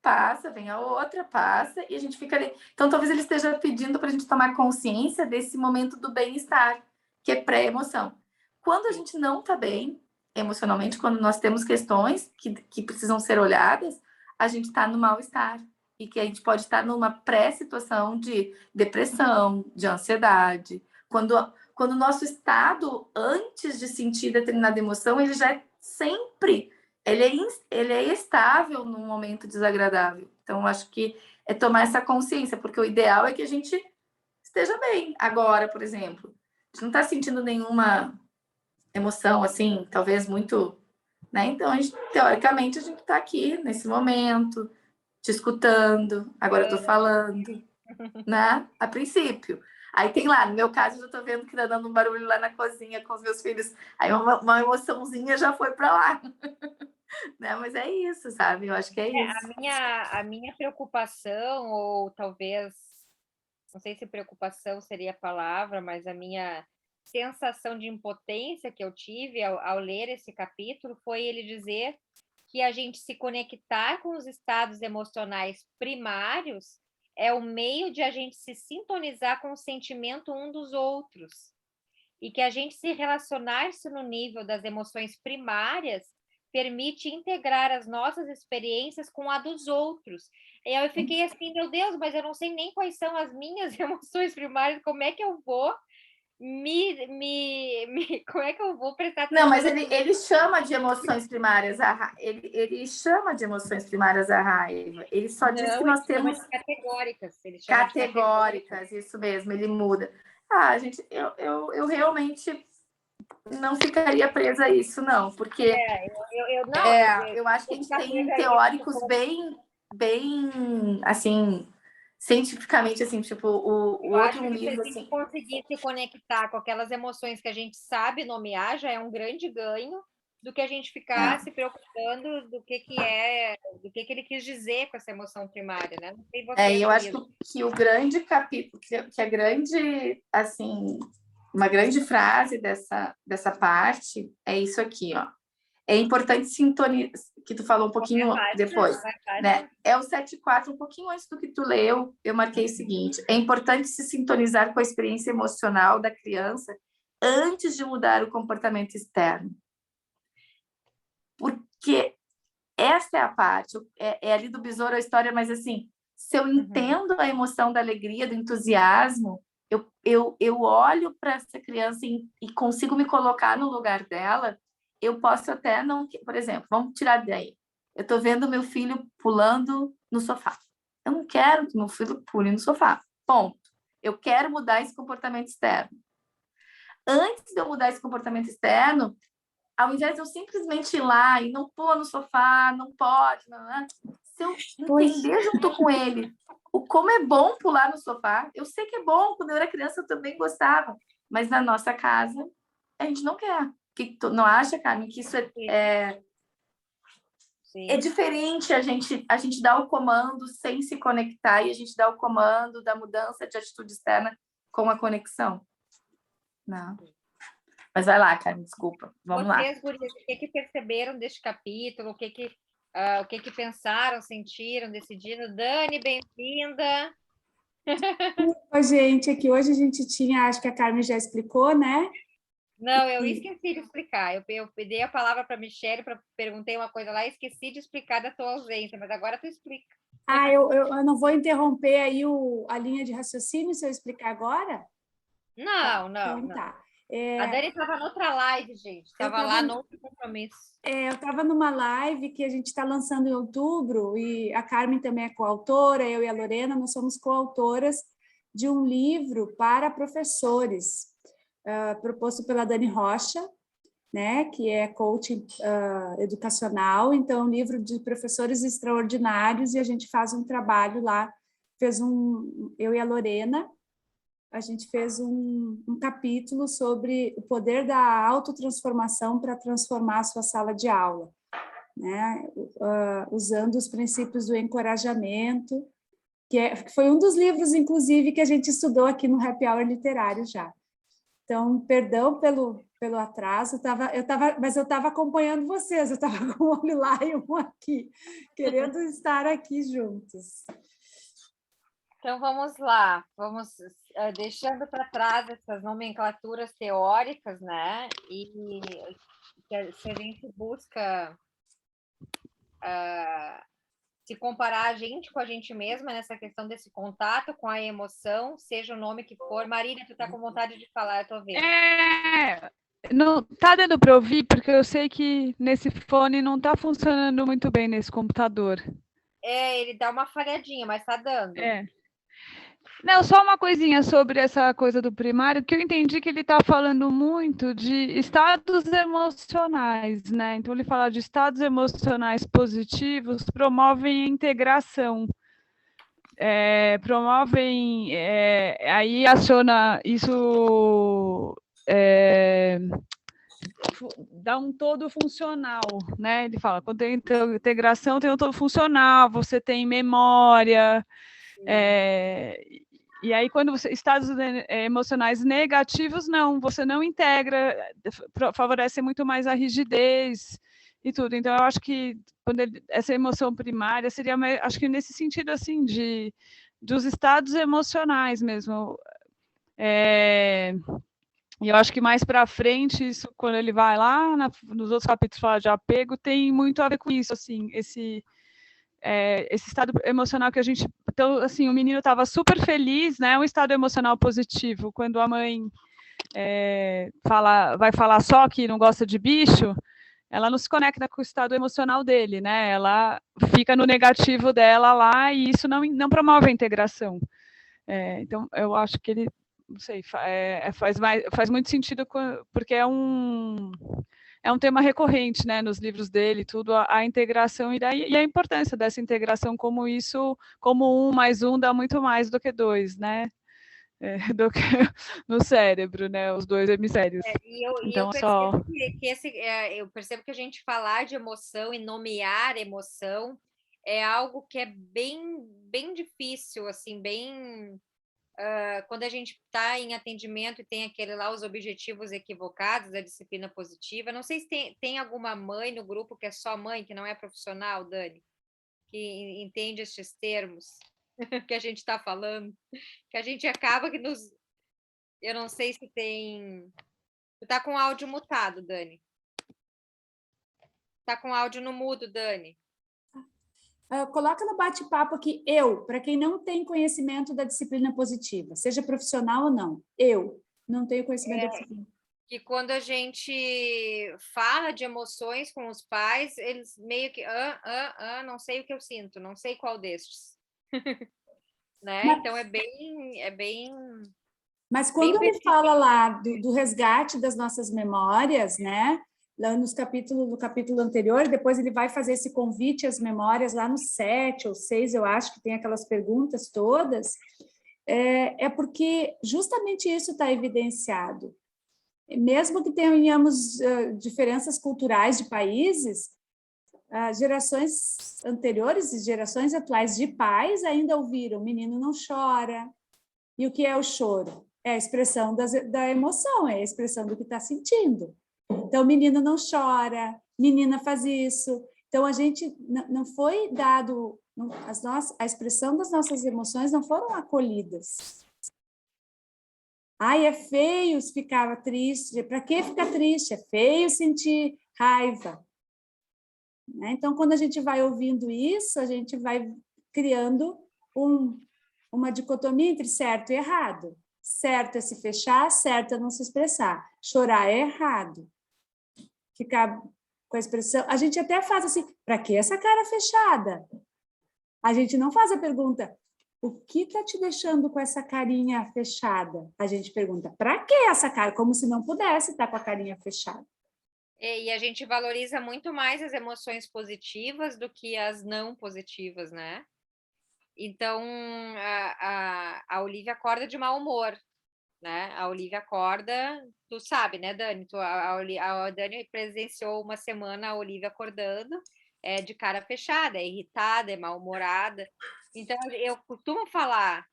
passa, vem a outra, passa, e a gente fica ali. Então, talvez ele esteja pedindo para a gente tomar consciência desse momento do bem-estar, que é pré-emoção. Quando a gente não está bem emocionalmente, quando nós temos questões que precisam ser olhadas, a gente está no mal-estar. E que a gente pode estar numa pré-situação de depressão, de ansiedade. Quando o nosso estado, antes de sentir determinada emoção, ele já é sempre... Ele é estável num momento desagradável. Então, eu acho que é tomar essa consciência, porque o ideal é que a gente esteja bem. Agora, por exemplo, a gente não está sentindo nenhuma emoção, assim, talvez muito... Né? Então, teoricamente, a gente está aqui, nesse momento, te escutando, agora eu tô falando, né? A princípio. Aí tem lá, no meu caso, eu já tô vendo que tá dando um barulho lá na cozinha com os meus filhos. Aí uma emoçãozinha já foi para lá. Né? Mas é isso, sabe? Eu acho que é isso. A minha preocupação, ou talvez, não sei se preocupação seria a palavra, mas a minha sensação de impotência que eu tive ao ler esse capítulo foi ele dizer que a gente se conectar com os estados emocionais primários é o meio de a gente se sintonizar com o sentimento um dos outros. E que a gente se relacionar-se no nível das emoções primárias permite integrar as nossas experiências com a dos outros. E aí eu fiquei assim, meu Deus, mas eu não sei nem quais são as minhas emoções primárias, como é que eu vou Como é que eu vou prestar Não, mas atenção? ele chama de emoções primárias ele chama de emoções primárias a raiva. Ele só diz que Não, nós ele chama temos de categóricas. Ele chama de categóricas. categóricas, isso mesmo, ele muda. Ah, gente, eu realmente não ficaria presa a isso, não, porque eu acho que a gente tem teóricos bem, assim, cientificamente, assim, tipo, o Eu acho outro que se a livro, gente assim, conseguir se conectar com aquelas emoções que a gente sabe nomear, já é um grande ganho do que a gente ficar se preocupando do que ele quis dizer com essa emoção primária, né? Não sei você, eu acho Luísa. que o grande capítulo, que a grande, assim, uma grande frase dessa parte é isso aqui, ó. É importante sintonizar, que tu falou um pouquinho depois, né? É o 7.4, um pouquinho antes do que tu leu, eu marquei o seguinte: é importante se sintonizar com a experiência emocional da criança antes de mudar o comportamento externo. Porque essa é a parte, é ali do besouro a história, mas assim, se eu entendo a emoção da alegria, do entusiasmo, eu olho para essa criança e consigo me colocar no lugar dela, eu posso até não... Por exemplo, vamos tirar daí. Eu estou vendo meu filho pulando no sofá. Eu não quero que meu filho pule no sofá. Ponto. Eu quero mudar esse comportamento externo. Antes de eu mudar esse comportamento externo, ao invés de eu simplesmente ir lá e não pula no sofá, não pode, se eu entender junto com ele o como é bom pular no sofá, eu sei que é bom, quando eu era criança eu também gostava, mas na nossa casa a gente não quer. Que tu não acha, Carmen, que isso é diferente a gente dar o comando sem se conectar e a gente dá o comando da mudança de atitude externa com a conexão? Não. Mas vai lá, Carmen, desculpa. Vamos lá. Vocês, gurias, o que perceberam deste capítulo? O que pensaram, sentiram, decidiram? Dani, bem-vinda. Oi, gente, aqui hoje a gente tinha, acho que a Carmen já explicou, né? Não, eu esqueci de explicar. Eu dei a palavra para a Michelle, perguntei uma coisa lá e esqueci de explicar da tua ausência, mas agora tu explica. Eu não vou interromper aí a linha de raciocínio se eu explicar agora? Não. Então tá. A Dani estava noutra live, gente. Estava lá no outro compromisso. Eu estava numa live que a gente está lançando em outubro, e a Carmen também é coautora, eu e a Lorena, nós somos coautoras de um livro para professores, proposto pela Dani Rocha, né, que é coaching educacional. Então, um livro de professores extraordinários, e a gente faz um trabalho lá, eu e a Lorena, a gente fez um capítulo sobre o poder da autotransformação para transformar a sua sala de aula, né? Usando os princípios do encorajamento, que foi um dos livros, inclusive, que a gente estudou aqui no Happy Hour Literário já. Então, perdão pelo atraso, mas eu estava acompanhando vocês, eu estava com um olho lá e um aqui, querendo estar aqui juntos. Então, vamos lá, vamos deixando para trás essas nomenclaturas teóricas, né? E se a gente busca se comparar a gente com a gente mesma nessa questão desse contato com a emoção, seja o nome que for. Marília, tu tá com vontade de falar, eu tô vendo. Não tá dando para ouvir, porque eu sei que nesse fone não tá funcionando muito bem nesse computador. Ele dá uma falhadinha, mas tá dando. Não, só uma coisinha sobre essa coisa do primário, que eu entendi que ele está falando muito de estados emocionais, né? Então, ele fala de estados emocionais positivos, promovem a integração, promovem, aí aciona isso, dá um todo funcional, né? Ele fala, quando tem integração, tem um todo funcional, você tem memória, e aí, quando estados emocionais negativos, você não integra, favorece muito mais a rigidez e tudo. Então, eu acho que essa emoção primária seria, acho que nesse sentido, assim, dos estados emocionais mesmo. E eu acho que mais para frente, isso, quando ele vai lá, nos outros capítulos falar de apego, tem muito a ver com isso, assim, esse estado emocional que a gente... Então, assim, o menino estava super feliz, né? Um estado emocional positivo, quando a mãe vai falar só que não gosta de bicho, ela não se conecta com o estado emocional dele, né? Ela fica no negativo dela lá e isso não promove a integração. Então, eu acho que ele, não sei, faz muito sentido porque é um tema recorrente, né, nos livros dele, tudo, a integração e a importância dessa integração, como 1 mais 1 dá muito mais do que 2, né? Do que no cérebro, né? Os 2 hemisférios. Eu percebo eu percebo que a gente falar de emoção e nomear emoção é algo que é bem difícil, assim, quando a gente está em atendimento e tem aquele lá, os objetivos equivocados da disciplina positiva. Não sei se tem alguma mãe no grupo que é só mãe, que não é profissional, Dani, que entende estes termos que a gente está falando, que a gente acaba que nos... Eu não sei se tem... Tu tá com o áudio mutado, Dani. Tá com o áudio no mudo, Dani. Coloca no bate-papo aqui, para quem não tem conhecimento da disciplina positiva, seja profissional ou não, eu não tenho conhecimento da disciplina. Que quando a gente fala de emoções com os pais, eles meio que, não sei o que eu sinto, não sei qual destes. Né? Então, é bem... Mas quando ele fala lá do resgate das nossas memórias, né? Lá no capítulo anterior, depois ele vai fazer esse convite às memórias lá no 7 ou 6, eu acho que tem aquelas perguntas todas, porque justamente isso está evidenciado. Mesmo que tenhamos diferenças culturais de países, gerações anteriores e gerações atuais de pais ainda ouviram: menino não chora. E o que é o choro? É a expressão da emoção, é a expressão do que está sentindo. Então, menino não chora, menina faz isso. Então, a gente não foi dado, a expressão das nossas emoções não foram acolhidas. Ai, é feio ficar triste. Para que ficar triste? É feio sentir raiva. Então, quando a gente vai ouvindo isso, a gente vai criando uma dicotomia entre certo e errado. Certo é se fechar, certo é não se expressar. Chorar é errado. Ficar com a expressão... A gente até faz assim, para que essa cara fechada? A gente não faz a pergunta, o que está te deixando com essa carinha fechada? A gente pergunta, para que essa cara? Como se não pudesse estar com a carinha fechada. E a gente valoriza muito mais as emoções positivas do que as não positivas, né? Então, a Olivia acorda de mau humor, né? A Olivia acorda, tu sabe, né, Dani? A Dani presenciou uma semana a Olivia acordando de cara fechada, é irritada, é mal-humorada. Então, eu costumo falar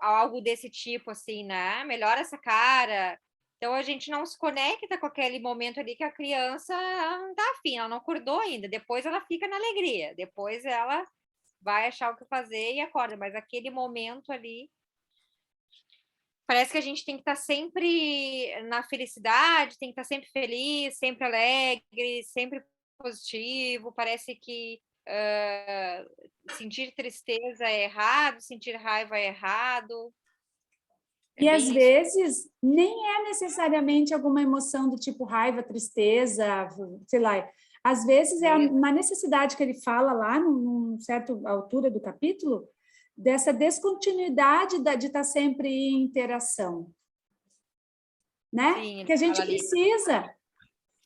algo desse tipo, assim, né? Melhora essa cara. Então, a gente não se conecta com aquele momento ali que a criança não está afim, ela não acordou ainda. Depois ela fica na alegria, depois ela vai achar o que fazer e acorda. Mas aquele momento ali, parece que a gente tem que estar sempre na felicidade, tem que estar sempre feliz, sempre alegre, sempre positivo. Parece que sentir tristeza é errado, sentir raiva é errado. E às vezes nem é necessariamente alguma emoção do tipo raiva, tristeza, sei lá. Às vezes é uma necessidade que ele fala lá, numa certa altura do capítulo, dessa descontinuidade de estar sempre em interação. Né? Sim, que a gente precisa.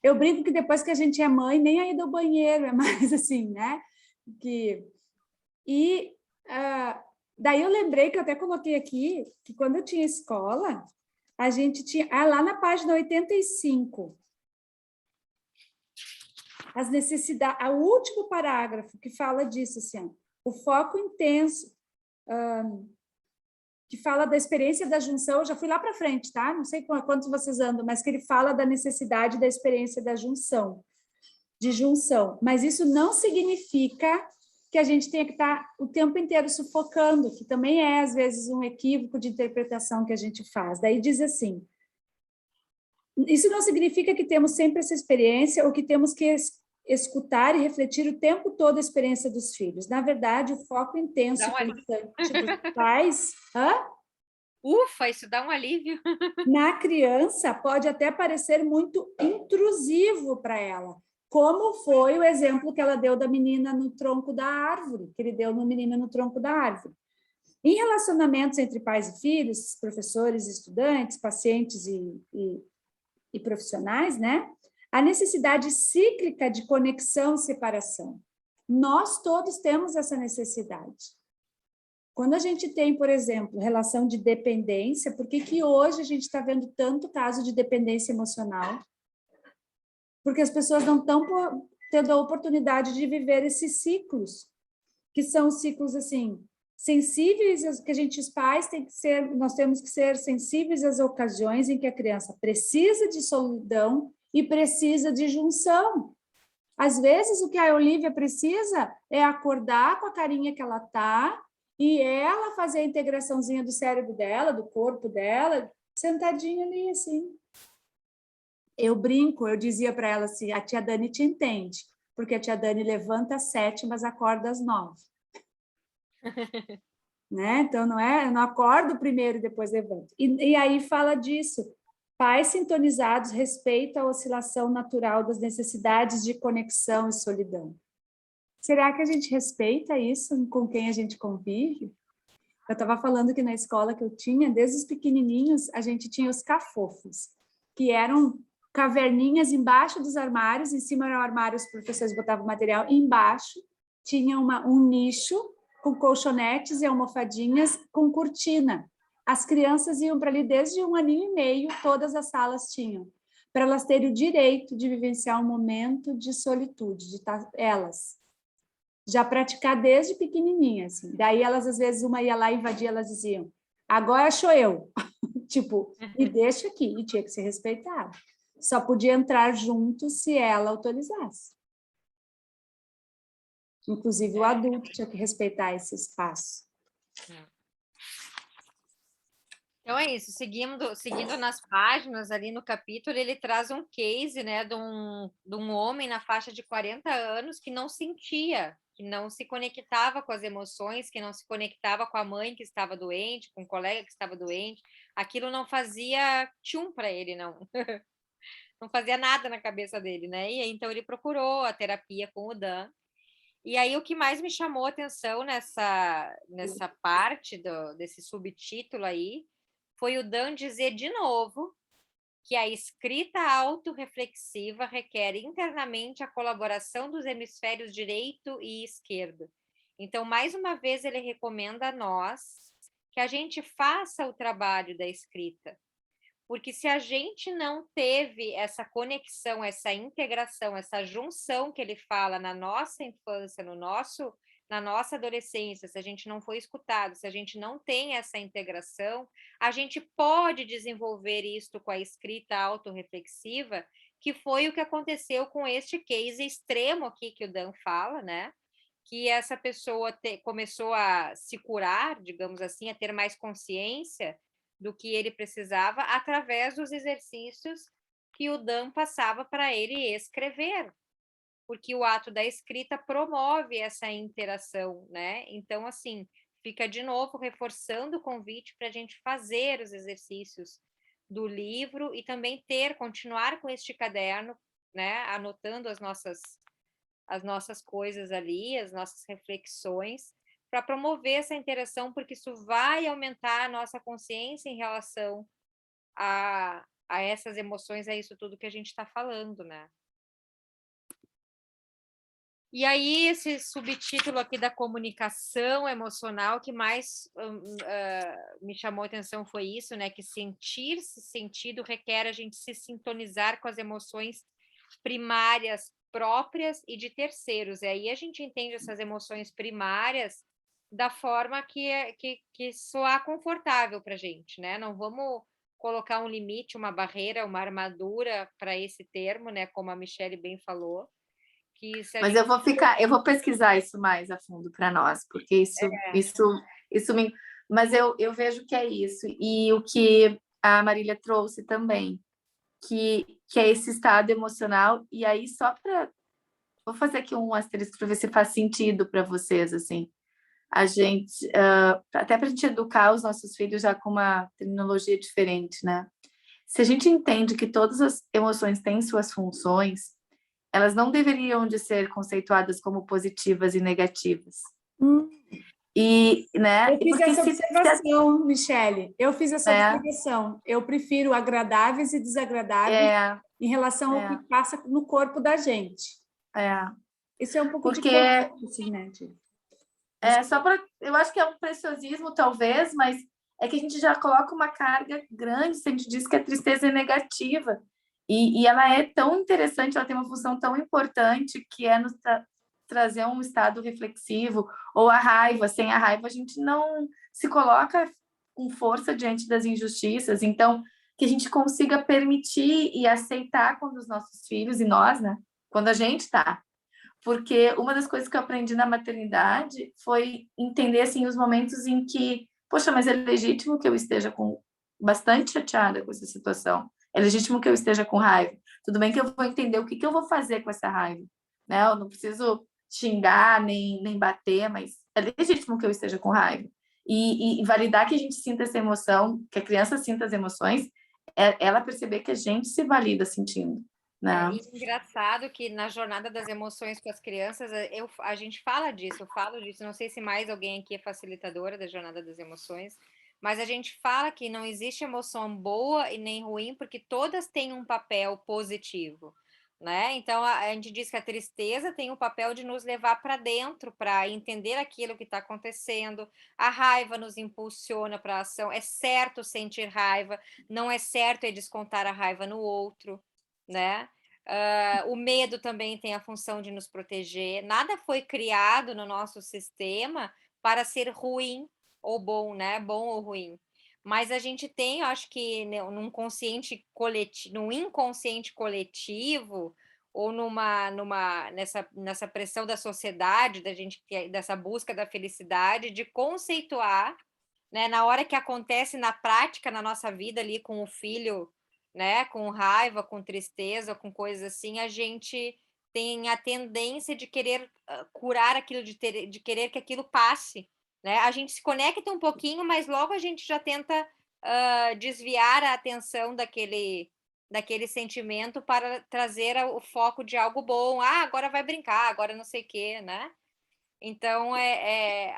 Eu brinco que depois que a gente é mãe, nem a ida ao banheiro, é mais assim, né? Daí eu lembrei que eu até coloquei aqui, que quando eu tinha escola, a gente tinha... lá na página 85, as necessidades... O último parágrafo que fala disso, assim, o foco intenso, que fala da experiência da junção, eu já fui lá para frente, tá? Não sei quantos vocês andam, mas que ele fala da necessidade da experiência da junção, de junção. Mas isso não significa que a gente tenha que estar o tempo inteiro sufocando, que também é, às vezes, um equívoco de interpretação que a gente faz. Daí diz assim, isso não significa que temos sempre essa experiência ou que temos que escutar e refletir o tempo todo a experiência dos filhos. Na verdade, o foco intenso e constante dos pais... Ufa, isso dá um alívio. Na criança, pode até parecer muito intrusivo para ela, como foi o exemplo que ela deu da menina no tronco da árvore, que ele deu no menino no tronco da árvore. Em relacionamentos entre pais e filhos, professores, estudantes, pacientes e profissionais, né? A necessidade cíclica de conexão e separação. Nós todos temos essa necessidade. Quando a gente tem, por exemplo, relação de dependência, por que hoje a gente está vendo tanto caso de dependência emocional? Porque as pessoas não estão tendo a oportunidade de viver esses ciclos, que são ciclos, assim, sensíveis, que a gente, os pais, nós temos que ser sensíveis às ocasiões em que a criança precisa de solidão e precisa de junção. Às vezes, o que a Olivia precisa é acordar com a carinha que ela está e ela fazer a integraçãozinha do cérebro dela, do corpo dela, sentadinha ali, assim. Eu brinco, eu dizia para ela assim, a tia Dani te entende, porque a tia Dani levanta às 7, mas acorda às 9. Né? Então, eu não acordo primeiro e depois levanto. E aí fala disso. Pais sintonizados respeitam a oscilação natural das necessidades de conexão e solidão. Será que a gente respeita isso com quem a gente convive? Eu estava falando que na escola que eu tinha, desde os pequenininhos, a gente tinha os cafofos, que eram caverninhas embaixo dos armários, em cima eram armários, os professores botavam material, embaixo tinha um nicho com colchonetes e almofadinhas com cortina. As crianças iam para ali desde 1 aninho e meio, todas as salas tinham, para elas terem o direito de vivenciar um momento de solitude, de estar elas. Já praticar desde pequenininha, assim. Daí elas, às vezes, uma ia lá e invadia, elas diziam, agora sou eu. Tipo, me deixa aqui. E tinha que ser respeitado. Só podia entrar junto se ela autorizasse. Inclusive, o adulto tinha que respeitar esse espaço. Então é isso, seguindo nas páginas, ali no capítulo, ele traz um case, né, de um homem na faixa de 40 anos que não sentia, que não se conectava com as emoções, que não se conectava com a mãe que estava doente, com o colega que estava doente. Aquilo não fazia tchum para ele, não. Não fazia nada na cabeça dele, né? E aí, então ele procurou a terapia com o Dan. E aí o que mais me chamou a atenção nessa parte desse subtítulo aí foi o Dan dizer de novo que a escrita autorreflexiva requer internamente a colaboração dos hemisférios direito e esquerdo. Então, mais uma vez, ele recomenda a nós que a gente faça o trabalho da escrita. Porque se a gente não teve essa conexão, essa integração, essa junção que ele fala na nossa infância, na nossa adolescência, se a gente não foi escutado, se a gente não tem essa integração, a gente pode desenvolver isto com a escrita autorreflexiva, que foi o que aconteceu com este case extremo aqui que o Dan fala, né? Que essa pessoa começou a se curar, digamos assim, a ter mais consciência do que ele precisava através dos exercícios que o Dan passava para ele escrever, porque o ato da escrita promove essa interação, né? Então, assim, fica de novo reforçando o convite para a gente fazer os exercícios do livro e também continuar com este caderno, né? Anotando as nossas coisas ali, as nossas reflexões, para promover essa interação, porque isso vai aumentar a nossa consciência em relação a essas emoções, a isso tudo que a gente está falando, né? E aí, esse subtítulo aqui da comunicação emocional, que mais me chamou a atenção foi isso, né? Que sentir-se sentido requer a gente se sintonizar com as emoções primárias próprias e de terceiros. E aí a gente entende essas emoções primárias da forma que soar confortável para a gente, né? Não vamos colocar um limite, uma barreira, uma armadura para esse termo, né? Como a Michelle bem falou. Mas eu vou pesquisar isso mais a fundo para nós, porque isso me... Mas eu vejo que é isso. E o que a Marília trouxe também, que é esse estado emocional, e aí só para... Vou fazer aqui um asterisco para ver se faz sentido para vocês, assim. a gente, até para a gente educar os nossos filhos já com uma terminologia diferente, né? Se a gente entende que todas as emoções têm suas funções, elas não deveriam de ser conceituadas como positivas e negativas. E, né? Eu fiz essa observação, Michele. Eu fiz essa observação. Eu prefiro agradáveis e desagradáveis em relação ao que passa no corpo da gente. Isso é um pouco de assim, né? Eu acho que é um preciosismo, talvez, mas é que a gente já coloca uma carga grande se a gente diz que a tristeza é negativa. E ela é tão interessante, ela tem uma função tão importante, que é nos trazer um estado reflexivo, ou a raiva. Sem a raiva, a gente não se coloca com força diante das injustiças. Então, que a gente consiga permitir e aceitar quando os nossos filhos, e nós, né? Quando a gente está. Porque uma das coisas que eu aprendi na maternidade foi entender, assim, os momentos em que, poxa, mas é legítimo que eu esteja bastante chateada com essa situação. É legítimo que eu esteja com raiva. Tudo bem que eu vou entender o que eu vou fazer com essa raiva, né? Eu não preciso xingar, nem bater, mas é legítimo que eu esteja com raiva. E validar que a gente sinta essa emoção, que a criança sinta as emoções, é ela perceber que a gente se valida sentindo. Né? E engraçado que na jornada das emoções com as crianças, a gente fala disso, eu falo disso, não sei se mais alguém aqui é facilitadora da jornada das emoções, mas a gente fala que não existe emoção boa e nem ruim, porque todas têm um papel positivo, né? Então a gente diz que a tristeza tem o papel de nos levar para dentro, para entender aquilo que está acontecendo, a raiva nos impulsiona para a ação, é certo sentir raiva, não é certo descontar a raiva no outro, né? O medo também tem a função de nos proteger. Nada foi criado no nosso sistema para ser ruim ou bom, né? Bom ou ruim. Mas a gente tem, eu acho que num inconsciente coletivo ou nessa pressão da sociedade, dessa busca da felicidade, de conceituar, né? Na hora que acontece na prática, na nossa vida ali com o filho, né, com raiva, com tristeza, com coisas assim, a gente tem a tendência de querer curar aquilo, de querer que aquilo passe, né? A gente se conecta um pouquinho, mas logo a gente já tenta desviar a atenção daquele sentimento para trazer o foco de algo bom. Agora vai brincar, agora não sei o quê, né? Então, é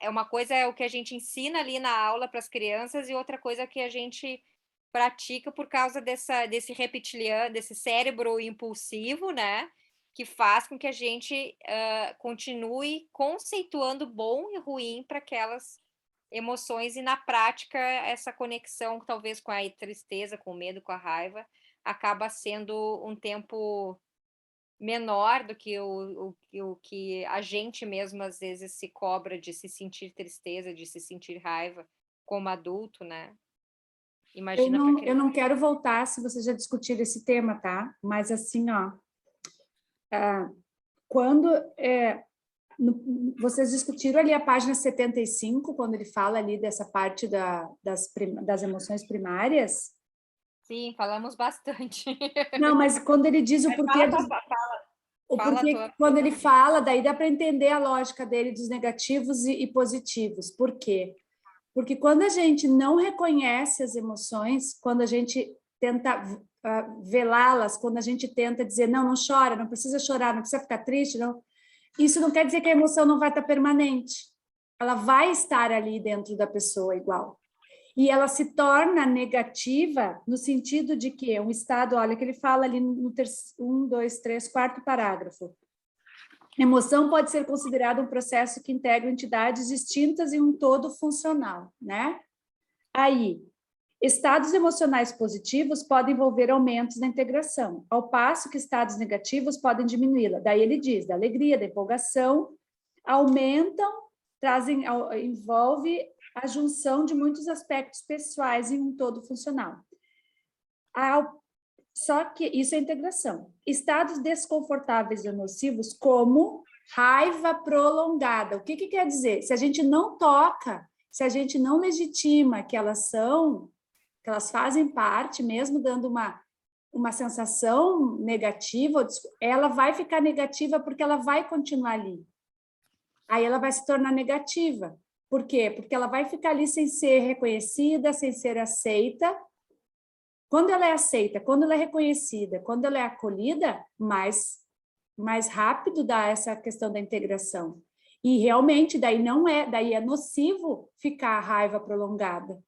uma coisa é o que a gente ensina ali na aula para as crianças e outra coisa que a gente pratica por causa desse reptiliano, desse cérebro impulsivo, né? Que faz com que a gente continue conceituando bom e ruim para aquelas emoções, e na prática essa conexão, talvez com a tristeza, com o medo, com a raiva, acaba sendo um tempo menor do que o que a gente mesmo às vezes se cobra de se sentir tristeza, de se sentir raiva como adulto, né? Imagina eu não quero voltar se vocês já discutiram esse tema, tá? Mas assim, ó, quando vocês discutiram ali a página 75, quando ele fala ali dessa parte das emoções primárias. Sim, falamos bastante. Não, mas quando ele diz o porquê quando ele fala, daí dá para entender a lógica dele dos negativos e positivos. Por quê? Porque quando a gente não reconhece as emoções, quando a gente tenta velá-las, quando a gente tenta dizer, não chora, não precisa chorar, não precisa ficar triste, não, isso não quer dizer que a emoção não vai estar permanente. Ela vai estar ali dentro da pessoa igual. E ela se torna negativa no sentido de que um estado, olha que ele fala ali no 4º parágrafo. Emoção pode ser considerada um processo que integra entidades distintas em um todo funcional, né? Aí, estados emocionais positivos podem envolver aumentos da integração, ao passo que estados negativos podem diminuí-la. Daí ele diz, da alegria, da empolgação, aumentam, envolve a junção de muitos aspectos pessoais em um todo funcional. Só que isso é integração. Estados desconfortáveis ou nocivos, como raiva prolongada. O que quer dizer? Se a gente não toca, se a gente não legitima que elas fazem parte, mesmo dando uma sensação negativa, ela vai ficar negativa porque ela vai continuar ali. aí ela vai se tornar negativa. Por quê? Porque ela vai ficar ali sem ser reconhecida, sem ser aceita. Quando ela é aceita, quando ela é reconhecida, quando ela é acolhida, mais rápido dá essa questão da integração. E realmente daí é nocivo ficar a raiva prolongada.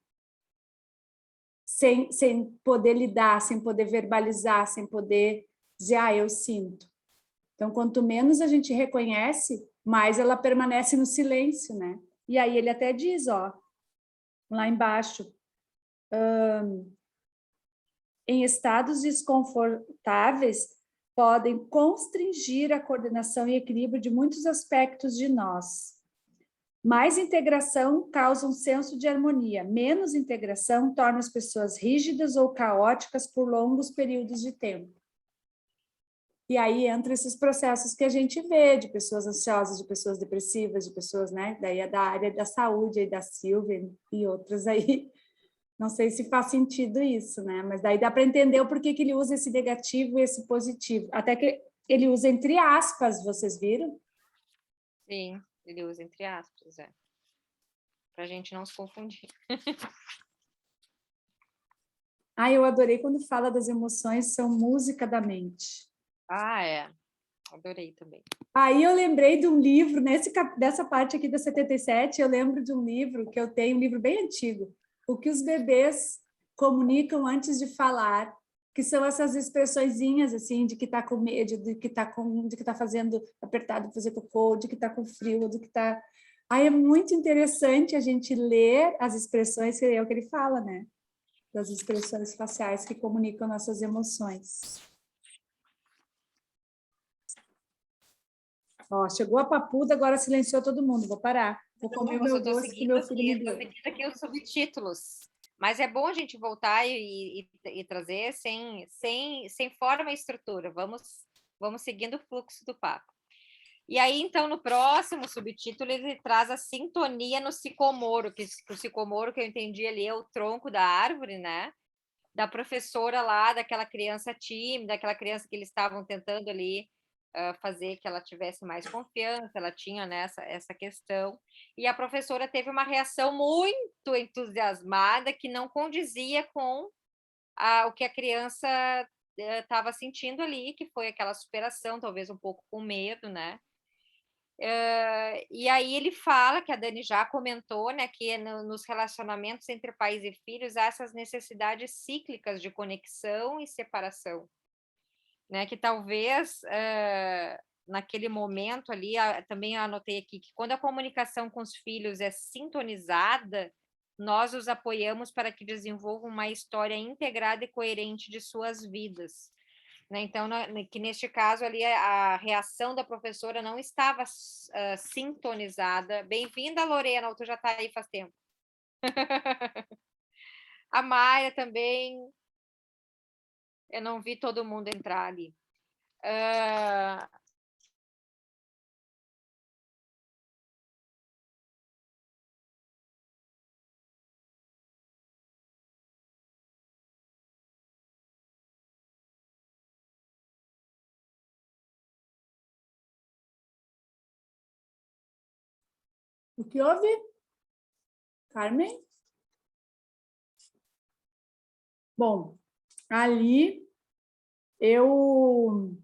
Sem poder lidar, sem poder verbalizar, sem poder dizer, eu sinto. Então, quanto menos a gente reconhece, mais ela permanece no silêncio, né? E aí ele até diz, lá embaixo, em estados desconfortáveis, podem constringir a coordenação e equilíbrio de muitos aspectos de nós. Mais integração causa um senso de harmonia. Menos integração torna as pessoas rígidas ou caóticas por longos períodos de tempo. E aí entra esses processos que a gente vê, de pessoas ansiosas, de pessoas depressivas, de pessoas, né? Daí é da área da saúde, aí da Silvia e outras aí. Não sei se faz sentido isso, né? Mas daí dá para entender o porquê que ele usa esse negativo e esse positivo. Até que ele usa entre aspas, vocês viram? Sim, ele usa entre aspas, para a gente não se confundir. Eu adorei quando fala das emoções, são música da mente. Adorei também. Aí eu lembrei de um livro, dessa parte aqui da 77, eu lembro de um livro que eu tenho, um livro bem antigo, O que os bebês comunicam antes de falar, que são essas expressõezinhas, assim, de que está com medo, de que está fazendo apertado para fazer cocô, de que está com frio, de que está... Aí é muito interessante a gente ler as expressões, que é o que ele fala, né? Das expressões faciais que comunicam nossas emoções. Chegou a papuda, agora silenciou todo mundo. Vou parar. Vou comer o meu doce que meu filho me deu. Estou seguindo aqui os subtítulos. Mas é bom a gente voltar e trazer sem forma e estrutura. Vamos seguindo o fluxo do papo. E aí, então, no próximo subtítulo, ele traz a sintonia no sicomoro, que o sicomoro, que eu entendi ali, é o tronco da árvore, né? Da professora lá, daquela criança tímida, daquela criança que eles estavam tentando ali fazer que ela tivesse mais confiança, ela tinha, né, essa questão, e a professora teve uma reação muito entusiasmada que não condizia com o que a criança estava sentindo ali, que foi aquela superação, talvez um pouco com medo, né? E aí ele fala, que a Dani já comentou, né, que nos relacionamentos entre pais e filhos há essas necessidades cíclicas de conexão e separação, né, que talvez naquele momento ali, também anotei aqui, que quando a comunicação com os filhos é sintonizada, nós os apoiamos para que desenvolvam uma história integrada e coerente de suas vidas. Né? Então, que neste caso ali, a reação da professora não estava sintonizada. Bem-vinda, Lorena, tu já está aí faz tempo. A Maia também... Eu não vi todo mundo entrar ali. O que houve? Carmen? Bom, ali eu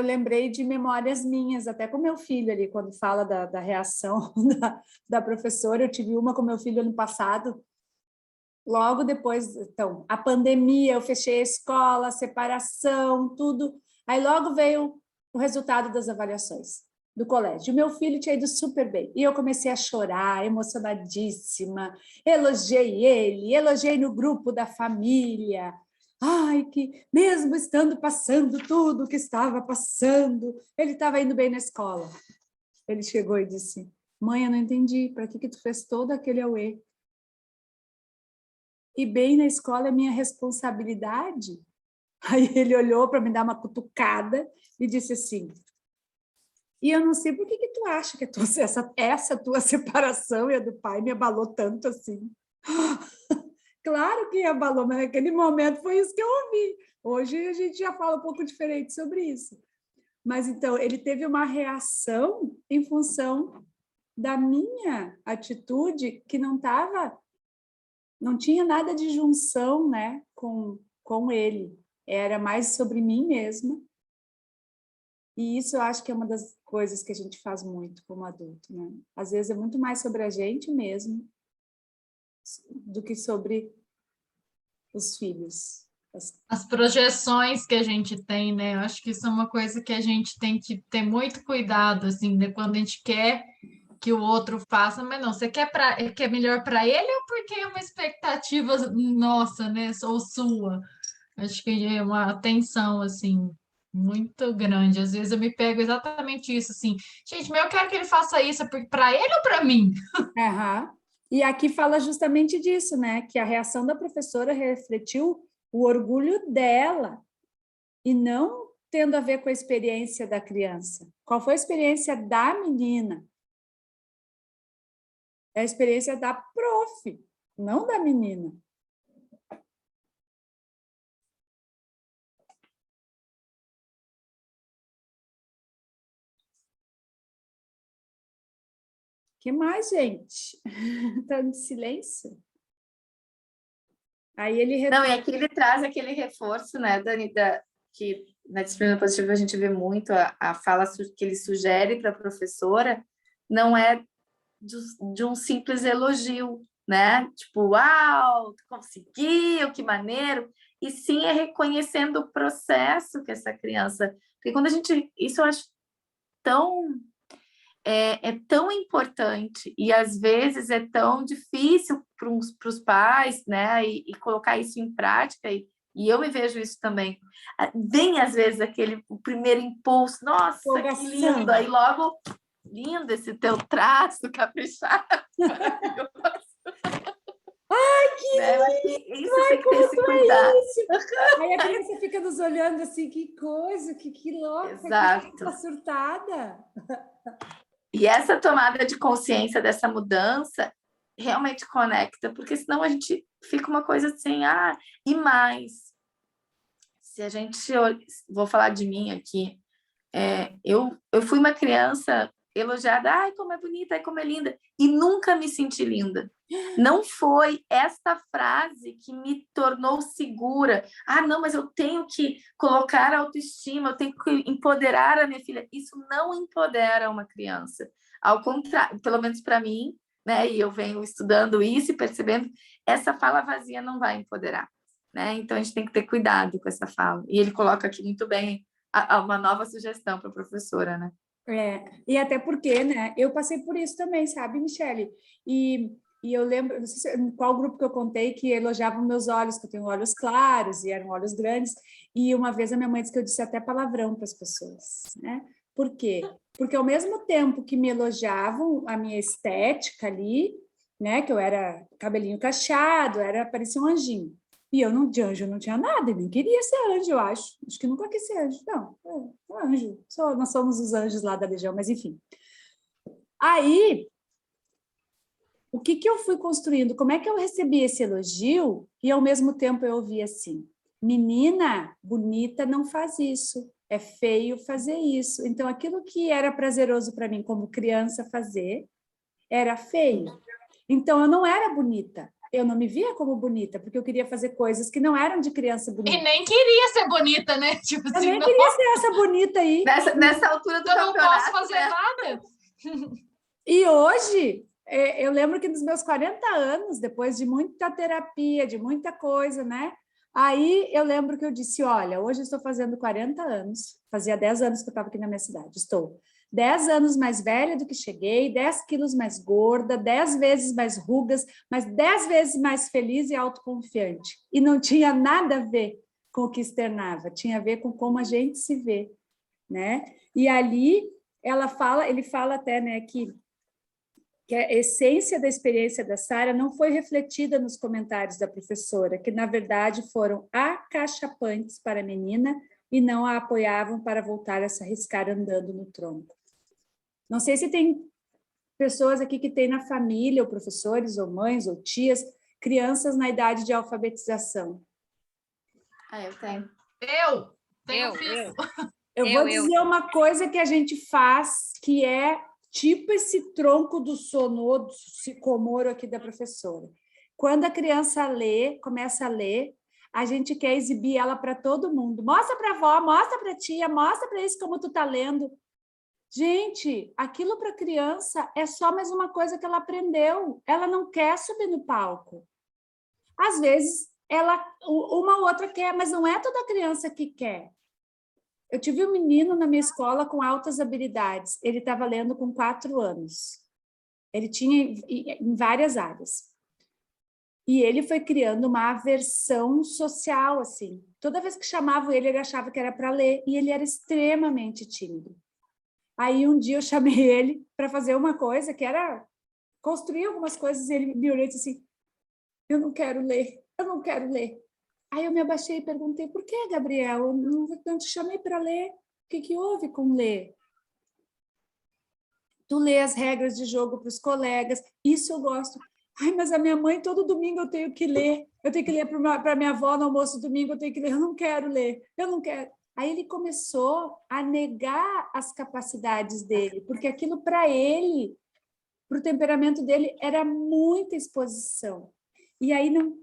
lembrei de memórias minhas, até com meu filho ali, quando fala da reação da professora. Eu tive uma com meu filho ano passado, logo depois, então, a pandemia, eu fechei a escola, a separação, tudo. Aí logo veio o resultado das avaliações do colégio. Meu filho tinha ido super bem. E eu comecei a chorar, emocionadíssima. Elogiei no grupo da família. Ai, que mesmo passando tudo o que estava passando, ele estava indo bem na escola. Ele chegou e disse: mãe, eu não entendi, para que tu fez todo aquele auê? E bem na escola é minha responsabilidade? Aí ele olhou para me dar uma cutucada e disse assim: e eu não sei por que tu acha que essa tua separação e a do pai me abalou tanto assim. Claro que abalou, mas naquele momento foi isso que eu ouvi. Hoje a gente já fala um pouco diferente sobre isso. Mas, então, ele teve uma reação em função da minha atitude que não tinha nada de junção, né, com ele. Era mais sobre mim mesma. E isso eu acho que é uma das coisas que a gente faz muito como adulto, né? Às vezes é muito mais sobre a gente mesmo do que sobre os filhos. As projeções que a gente tem, né? Eu acho que isso é uma coisa que a gente tem que ter muito cuidado, assim, né? Quando a gente quer que o outro faça, mas não, você quer melhor para ele ou porque é uma expectativa nossa, né? Ou sua? Acho que é uma tensão, assim, muito grande. Às vezes eu me pego exatamente isso, assim, gente, mas eu quero que ele faça isso, é para ele ou para mim? Aham. E aqui fala justamente disso, né? Que a reação da professora refletiu o orgulho dela e não tendo a ver com a experiência da criança. Qual foi a experiência da menina? É a experiência da prof, não da menina. Que mais, gente? Está em silêncio? Aí ele Não, e aqui ele traz aquele reforço, né, Dani, que na disciplina positiva a gente vê muito a fala que ele sugere para a professora, não é de um simples elogio, né? Tipo, uau, tu conseguiu, que maneiro! E sim é reconhecendo o processo que essa criança... Porque quando a gente... Isso eu acho tão... É tão importante e às vezes é tão difícil para os pais, né? E colocar isso em prática, e eu me vejo isso também. Vem às vezes o primeiro impulso, nossa, que lindo! Aí logo, lindo esse teu traço caprichado, maravilhoso. Ai, que lindo! Isso tem que ter esse cuidado. Aí a criança fica nos olhando assim, que coisa, que louca, exato. Que tá surtada. E essa tomada de consciência dessa mudança realmente conecta, porque senão a gente fica uma coisa assim, e mais. Se a gente... Vou falar de mim aqui. Eu fui uma criança elogiada, ai, como é bonita, ai, como é linda, e nunca me senti linda. Não foi esta frase que me tornou segura. Não, mas eu tenho que colocar a autoestima, eu tenho que empoderar a minha filha. Isso não empodera uma criança. Ao contrário, pelo menos para mim, né? E eu venho estudando isso e percebendo, essa fala vazia não vai empoderar, né? Então a gente tem que ter cuidado com essa fala. E ele coloca aqui muito bem uma nova sugestão para a professora, né? E até porque, né? Eu passei por isso também, sabe, Michele? E eu lembro, não sei qual grupo que eu contei que elogiavam meus olhos, que eu tenho olhos claros e eram olhos grandes. E uma vez a minha mãe disse que eu disse até palavrão para as pessoas, né? Por quê? Porque ao mesmo tempo que me elogiavam a minha estética ali, né? Que eu era cabelinho cacheado, parecia um anjinho. E eu de anjo não tinha nada, nem queria ser anjo, eu acho. Acho que nunca quis ser anjo. Não, é anjo. Nós somos os anjos lá da Legião, mas enfim. Aí, o que eu fui construindo? Como é que eu recebi esse elogio e, ao mesmo tempo, eu ouvi assim, menina bonita não faz isso, é feio fazer isso. Então, aquilo que era prazeroso para mim como criança fazer, era feio. Então, eu não era bonita. Eu não me via como bonita, porque eu queria fazer coisas que não eram de criança bonita. E nem queria ser bonita, né? Tipo eu nem queria ser essa bonita aí. Nessa altura do campeonato. Eu não posso fazer nada. E hoje, eu lembro que nos meus 40 anos, depois de muita terapia, de muita coisa, né? Aí eu lembro que eu disse, olha, hoje eu estou fazendo 40 anos, fazia 10 anos que eu estava aqui na minha cidade, estou 10 anos mais velha do que cheguei, 10 quilos mais gorda, 10 vezes mais rugas, mas 10 vezes mais feliz e autoconfiante. E não tinha nada a ver com o que externava, tinha a ver com como a gente se vê, né? E ali ele fala até, né, que a essência da experiência da Sara não foi refletida nos comentários da professora, que, na verdade, foram acachapantes para a menina e não a apoiavam para voltar a se arriscar andando no tronco. Não sei se tem pessoas aqui que têm na família, ou professores, ou mães, ou tias, crianças na idade de alfabetização. Eu tenho. Eu tenho filho. Eu vou dizer uma coisa que a gente faz, que é tipo esse tronco do sono, do sicomoro aqui da professora. Quando a criança lê, começa a ler, a gente quer exibir ela para todo mundo. Mostra para a avó, mostra para a tia, mostra para isso como tu está lendo. Gente, aquilo para a criança é só mais uma coisa que ela aprendeu. Ela não quer subir no palco. Às vezes, uma ou outra quer, mas não é toda criança que quer. Eu tive um menino na minha escola com altas habilidades. Ele estava lendo com 4 anos. Ele tinha em várias áreas. E ele foi criando uma aversão social, assim. Toda vez que chamavam ele, ele achava que era para ler, e ele era extremamente tímido. Aí, um dia, eu chamei ele para fazer uma coisa, que era construir algumas coisas, e ele me olhou e disse assim, eu não quero ler, eu não quero ler. Aí eu me abaixei e perguntei, por que, Gabriel? Eu não te chamei para ler. O que houve com ler? Tu lê as regras de jogo para os colegas, isso eu gosto. Ai, mas a minha mãe, todo domingo eu tenho que ler. Eu tenho que ler para minha avó no almoço domingo, eu tenho que ler. Eu não quero ler, eu não quero. Aí ele começou a negar as capacidades dele, porque aquilo para ele, para o temperamento dele, era muita exposição. E aí não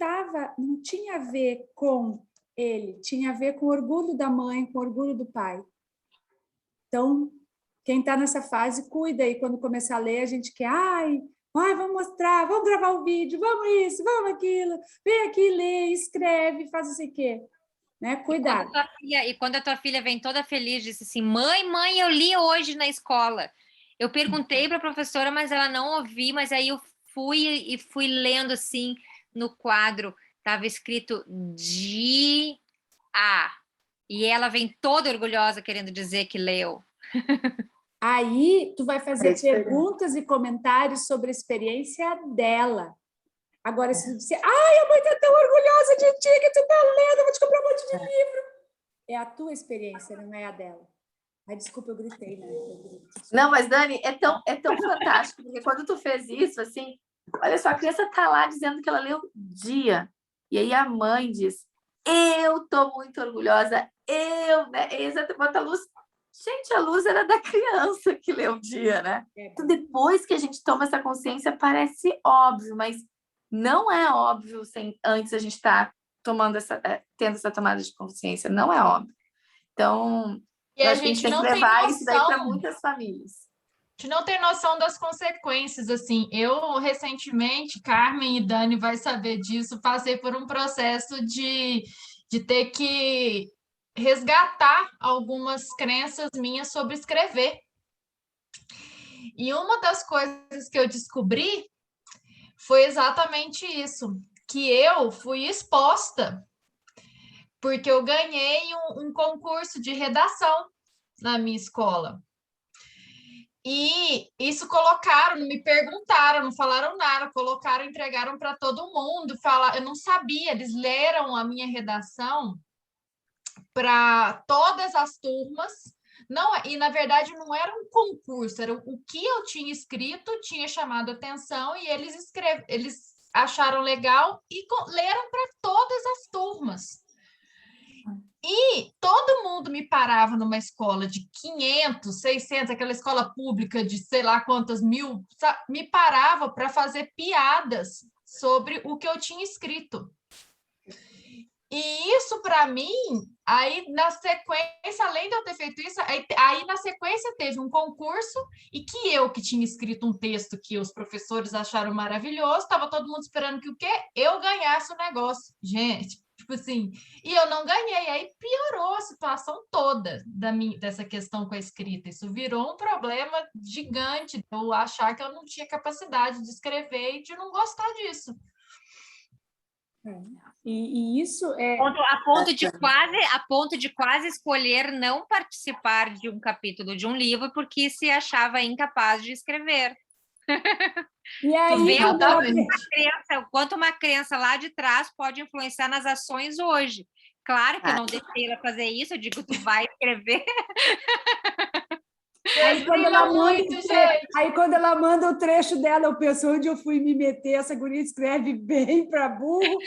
tinha a ver com ele, tinha a ver com o orgulho da mãe, com o orgulho do pai. Então, quem está nessa fase, cuida aí, quando começar a ler, a gente quer, vamos mostrar, vamos gravar o vídeo, vamos isso, vamos aquilo, vem aqui, lê, escreve, faz não sei o quê. Né? Cuidado. E quando a tua filha vem toda feliz, disse assim, mãe, eu li hoje na escola. Eu perguntei para a professora, mas ela não ouviu, mas aí eu fui lendo assim no quadro, estava escrito dia. E ela vem toda orgulhosa querendo dizer que leu. Aí tu vai fazer perguntas e comentários sobre a experiência dela. Agora, se tu disser, a mãe está tão orgulhosa de ti que tu está lendo, eu vou te comprar um monte de livro. É a tua experiência, não é a dela. Ai, desculpa, eu gritei, né? Não, mas Dani, é tão fantástico, porque quando tu fez isso, assim, olha só, a criança está lá dizendo que ela leu dia. E aí a mãe diz, eu estou muito orgulhosa, né? Bota a luz. Gente, a luz era da criança que leu o dia, né? Então, depois que a gente toma essa consciência, parece óbvio, mas não é óbvio sem antes a gente estar tendo essa tomada de consciência. Não é óbvio. Então, eu acho que a gente tem que levar isso daí para muitas famílias. A gente não tem noção das consequências, assim. Eu, recentemente, Carmen e Dani vai saber disso, passei por um processo de ter que resgatar algumas crenças minhas sobre escrever. E uma das coisas que eu descobri foi exatamente isso, que eu fui exposta, porque eu ganhei um concurso de redação na minha escola. E isso colocaram, não me perguntaram, não falaram nada, colocaram, entregaram para todo mundo. Eu não sabia, eles leram a minha redação para todas as turmas. Não, e na verdade não era um concurso, era o que eu tinha escrito, tinha chamado atenção e eles acharam legal e leram para todas as turmas. E todo mundo me parava numa escola de 500, 600, aquela escola pública de sei lá quantas mil, me parava para fazer piadas sobre o que eu tinha escrito. E isso, para mim, aí na sequência, além de eu ter feito isso, aí na sequência teve um concurso e que tinha escrito um texto que os professores acharam maravilhoso, estava todo mundo esperando que o quê? Eu ganhasse o negócio. Gente, tipo assim, e eu não ganhei, aí piorou a situação toda dessa questão com a escrita. Isso virou um problema gigante, de eu achar que eu não tinha capacidade de escrever e de não gostar disso. E isso é... A ponto de quase escolher não participar de um capítulo de um livro porque se achava incapaz de escrever. E aí, tu vê o quanto uma criança lá de trás pode influenciar nas ações hoje. Claro que eu não deixei ela fazer isso, eu digo, tu vai escrever. Aí quando ela manda o trecho dela, eu penso, onde eu fui me meter? Essa guria escreve bem para burro,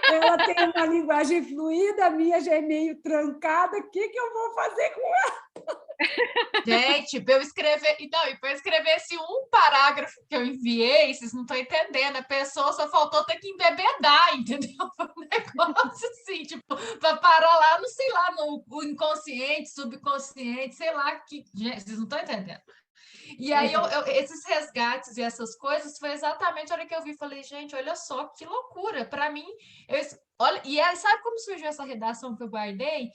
ela tem uma linguagem fluida, a minha já é meio trancada, o que eu vou fazer com ela? Gente, para eu escrever. Então, e para eu escrever esse um parágrafo que eu enviei, vocês não estão entendendo. A pessoa só faltou ter que embebedar, entendeu? Foi um negócio assim, tipo, para parar lá, não sei lá, no inconsciente, subconsciente, sei lá que. Gente, vocês não estão entendendo. E aí, esses resgates e essas coisas, foi exatamente a hora que eu vi. Falei, gente, olha só que loucura. Para mim, olha, e aí, sabe como surgiu essa redação que eu guardei?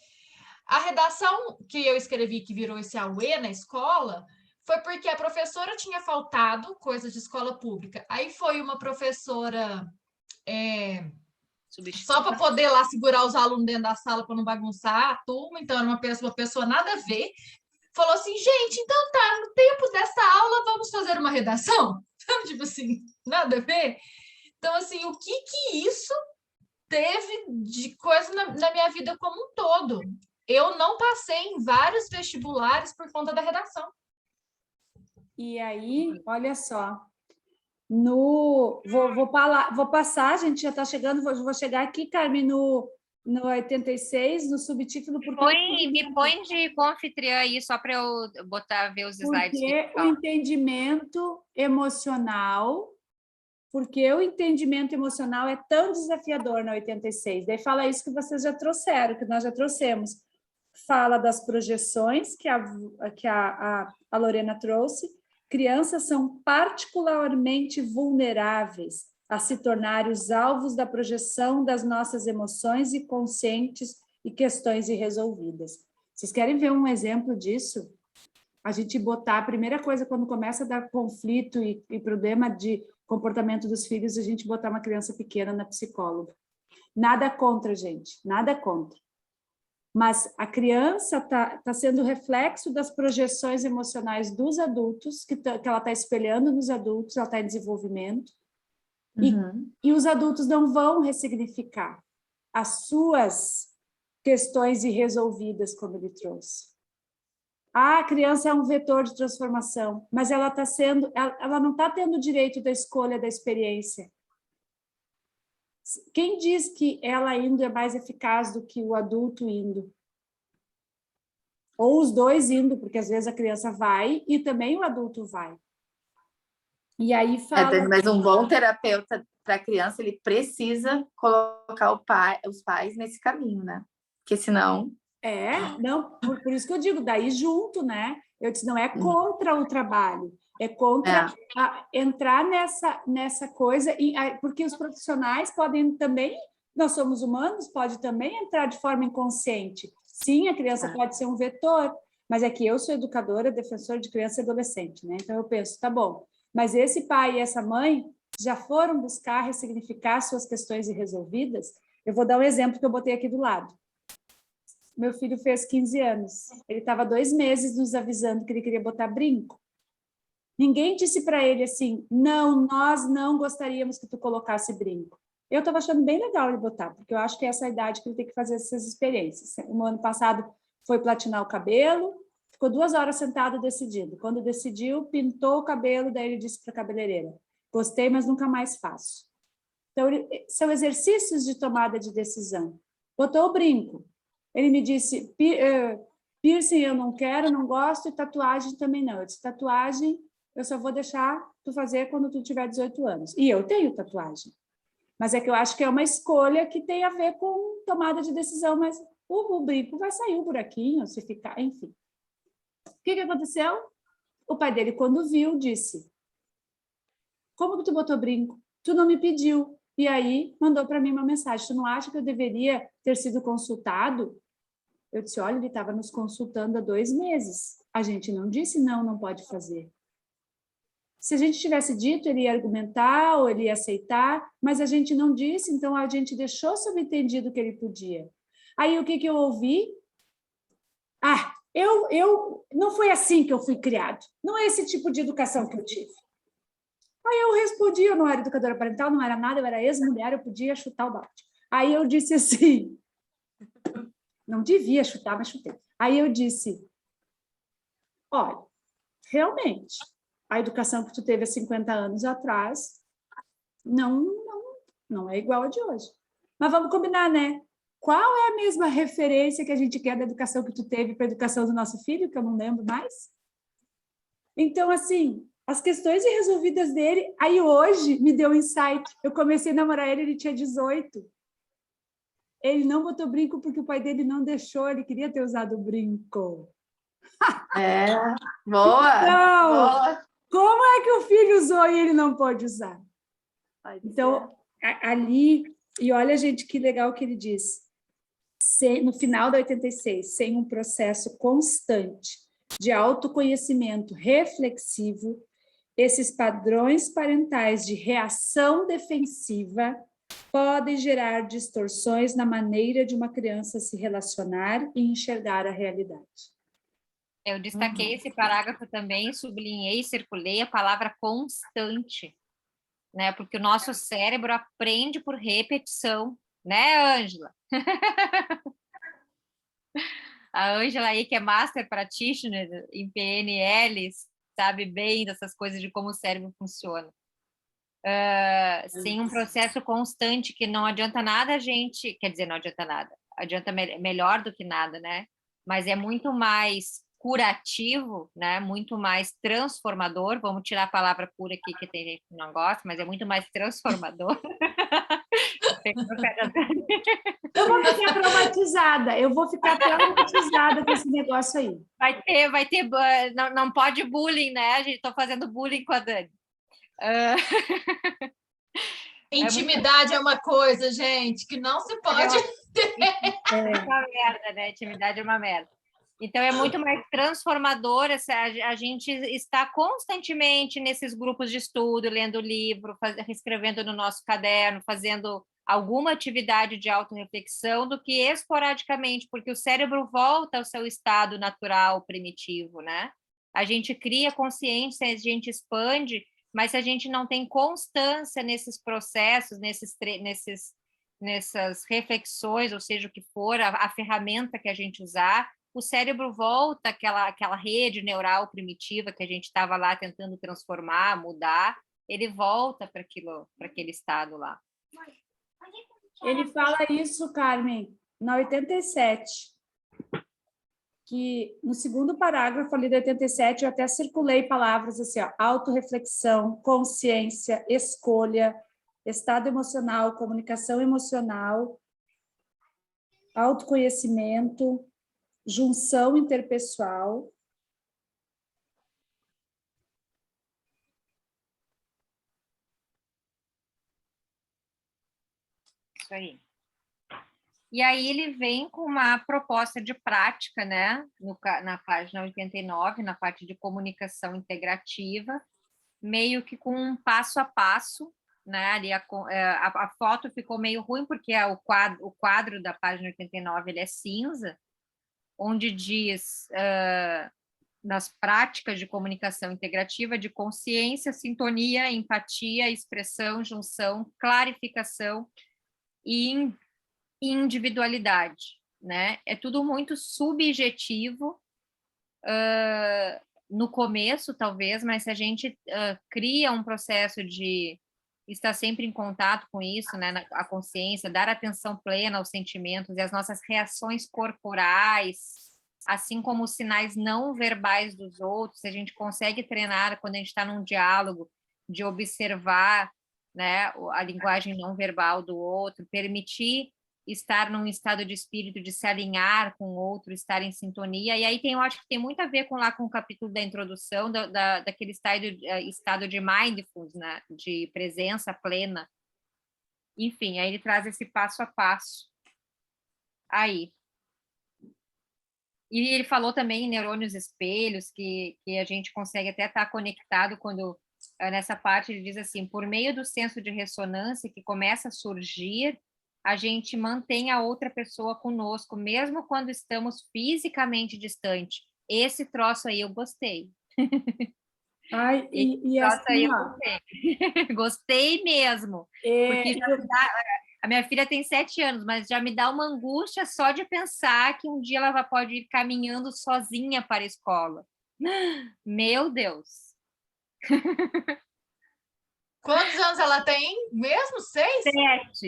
A redação que eu escrevi, que virou esse auê na escola, foi porque a professora tinha faltado coisas de escola pública. Aí foi uma professora só para poder lá segurar os alunos dentro da sala para não bagunçar a turma, então era uma pessoa nada a ver. Falou assim, gente, então tá, no tempo dessa aula vamos fazer uma redação? Tipo assim, nada a ver. Então, assim, o que isso teve de coisa na minha vida como um todo? Eu não passei em vários vestibulares por conta da redação. E aí, olha só, vou passar, a gente já está chegando, vou chegar aqui, Carmen, no 86, no subtítulo... Me põe de confitriã aí, só para eu ver os slides. Porque o entendimento emocional... Porque o entendimento emocional é tão desafiador na 86. Daí fala isso que vocês já trouxeram, que nós já trouxemos. Fala das projeções que a Lorena trouxe. Crianças são particularmente vulneráveis a se tornarem os alvos da projeção das nossas emoções inconscientes e questões irresolvidas. Vocês querem ver um exemplo disso? A gente botar, a primeira coisa, quando começa a dar conflito e problema de comportamento dos filhos, a gente botar uma criança pequena na psicóloga. Nada contra, gente, nada contra. Mas a criança tá sendo reflexo das projeções emocionais dos adultos, que ela está espelhando nos adultos, ela está em desenvolvimento, e os adultos não vão ressignificar as suas questões irresolvidas, como ele trouxe. A criança é um vetor de transformação, mas ela não está tendo o direito da escolha da experiência. Quem diz que ela indo é mais eficaz do que o adulto indo? Ou os dois indo, porque às vezes a criança vai e também o adulto vai. E aí fala... Mas um bom terapeuta para a criança, ele precisa colocar os pais nesse caminho, né? Porque senão... não, por isso que eu digo, daí junto, né? Eu disse, não é contra o trabalho, é contra entrar nessa coisa, porque os profissionais podem também, nós somos humanos, pode também entrar de forma inconsciente. Sim, a criança pode ser um vetor, mas é que eu sou educadora, defensora de criança e adolescente, né? Então eu penso, tá bom, mas esse pai e essa mãe já foram buscar ressignificar suas questões irresolvidas? Eu vou dar um exemplo que eu botei aqui do lado. Meu filho fez 15 anos. Ele estava 2 meses nos avisando que ele queria botar brinco. Ninguém disse para ele assim, não, nós não gostaríamos que tu colocasse brinco. Eu estava achando bem legal ele botar, porque eu acho que é essa a idade que ele tem que fazer essas experiências. No ano passado foi platinar o cabelo, ficou 2 horas sentado decidindo. Quando decidiu, pintou o cabelo, daí ele disse para a cabeleireira, gostei, mas nunca mais faço. Então, são exercícios de tomada de decisão. Botou o brinco. Ele me disse, piercing eu não quero, não gosto, e tatuagem também não. Eu disse, tatuagem eu só vou deixar tu fazer quando tu tiver 18 anos. E eu tenho tatuagem. Mas é que eu acho que é uma escolha que tem a ver com tomada de decisão, mas o brinco vai sair o buraquinho, se ficar, enfim. O que aconteceu? O pai dele, quando viu, disse, como que tu botou brinco? Tu não me pediu. E aí, mandou para mim uma mensagem, tu não acha que eu deveria ter sido consultado? Eu disse, olha, ele estava nos consultando há 2 meses. A gente não disse não, não pode fazer. Se a gente tivesse dito, ele ia argumentar ou ele ia aceitar, mas a gente não disse, então a gente deixou subentendido que ele podia. Aí o que eu ouvi? Eu não foi assim que eu fui criado. Não é esse tipo de educação que eu tive. Aí eu respondi, eu não era educadora parental, não era nada, eu era ex-mulher, eu podia chutar o balde. Aí eu disse assim, não devia chutar, mas chutei. Aí eu disse, olha, realmente, a educação que tu teve há 50 anos atrás não é igual a de hoje. Mas vamos combinar, né? Qual é a mesma referência que a gente quer da educação que tu teve para a educação do nosso filho, que eu não lembro mais? Então, assim, as questões irresolvidas dele, aí hoje me deu um insight. Eu comecei a namorar ele tinha 18. Ele não botou brinco porque o pai dele não deixou, ele queria ter usado o brinco. Boa! Então, Boa! como é que o filho usou e ele não pode usar? Pode Então, ali, e olha, gente, que legal que ele diz. No final da 86, sem um processo constante de autoconhecimento reflexivo, esses padrões parentais de reação defensiva podem gerar distorções na maneira de uma criança se relacionar e enxergar a realidade. Eu destaquei esse parágrafo também, sublinhei, circulei a palavra constante, né? Porque o nosso cérebro aprende por repetição, né, Ângela? A Ângela aí, que é Master Practitioner em PNL, sabe bem dessas coisas de como o cérebro funciona. Sem um processo constante que não adianta nada a gente... Quer dizer, não adianta nada. Adianta melhor do que nada, né? Mas é muito mais curativo, né? Muito mais transformador. Vamos tirar a palavra cura aqui, que tem gente que não gosta, mas é muito mais transformador. Eu vou ficar traumatizada com esse negócio aí. Vai ter, não pode bullying, né? A gente tá fazendo bullying com a Dani. Intimidade é uma coisa, gente, que não se pode ter. É uma merda, né? Intimidade é uma merda. Então, é muito mais transformador. A gente está constantemente nesses grupos de estudo, lendo livro, escrevendo no nosso caderno, fazendo alguma atividade de autorreflexão do que esporadicamente, porque o cérebro volta ao seu estado natural, primitivo, né? A gente cria consciência, a gente expande, mas se a gente não tem constância nesses processos, nessas reflexões, ou seja, o que for, a ferramenta que a gente usar, o cérebro volta àquela rede neural primitiva que a gente estava lá tentando transformar, mudar, ele volta para aquele estado lá. Ele fala isso, Carmen, na 87, que no segundo parágrafo ali da 87 eu até circulei palavras assim, ó, autorreflexão, consciência, escolha, estado emocional, comunicação emocional, autoconhecimento, junção interpessoal. Isso aí. E aí ele vem com uma proposta de prática, né, na página 89, na parte de comunicação integrativa, meio que com um passo a passo, né, ali a foto ficou meio ruim, porque o quadro da página 89 ele é cinza, onde diz nas práticas de comunicação integrativa, de consciência, sintonia, empatia, expressão, junção, clarificação e individualidade, né? É tudo muito subjetivo no começo, talvez, mas se a gente cria um processo de estar sempre em contato com isso, né? A consciência, dar atenção plena aos sentimentos e às nossas reações corporais, assim como os sinais não verbais dos outros, se a gente consegue treinar quando a gente está num diálogo, de observar, né, a linguagem não verbal do outro, permitir estar num estado de espírito de se alinhar com o outro, estar em sintonia, e aí eu acho que tem muito a ver com o capítulo da introdução, daquele estado de mindfulness, né, de presença plena. Enfim, aí ele traz esse passo a passo. Aí. E ele falou também em neurônios espelhos, que a gente consegue até estar conectado quando, nessa parte, ele diz assim, por meio do senso de ressonância que começa a surgir, a gente mantém a outra pessoa conosco, mesmo quando estamos fisicamente distantes. Esse troço aí eu gostei. Ai, Esse troço assim, aí eu gostei. Gostei mesmo. Porque a minha filha tem 7 anos, mas já me dá uma angústia só de pensar que um dia ela pode ir caminhando sozinha para a escola. Meu Deus! Quantos anos ela tem mesmo? 6?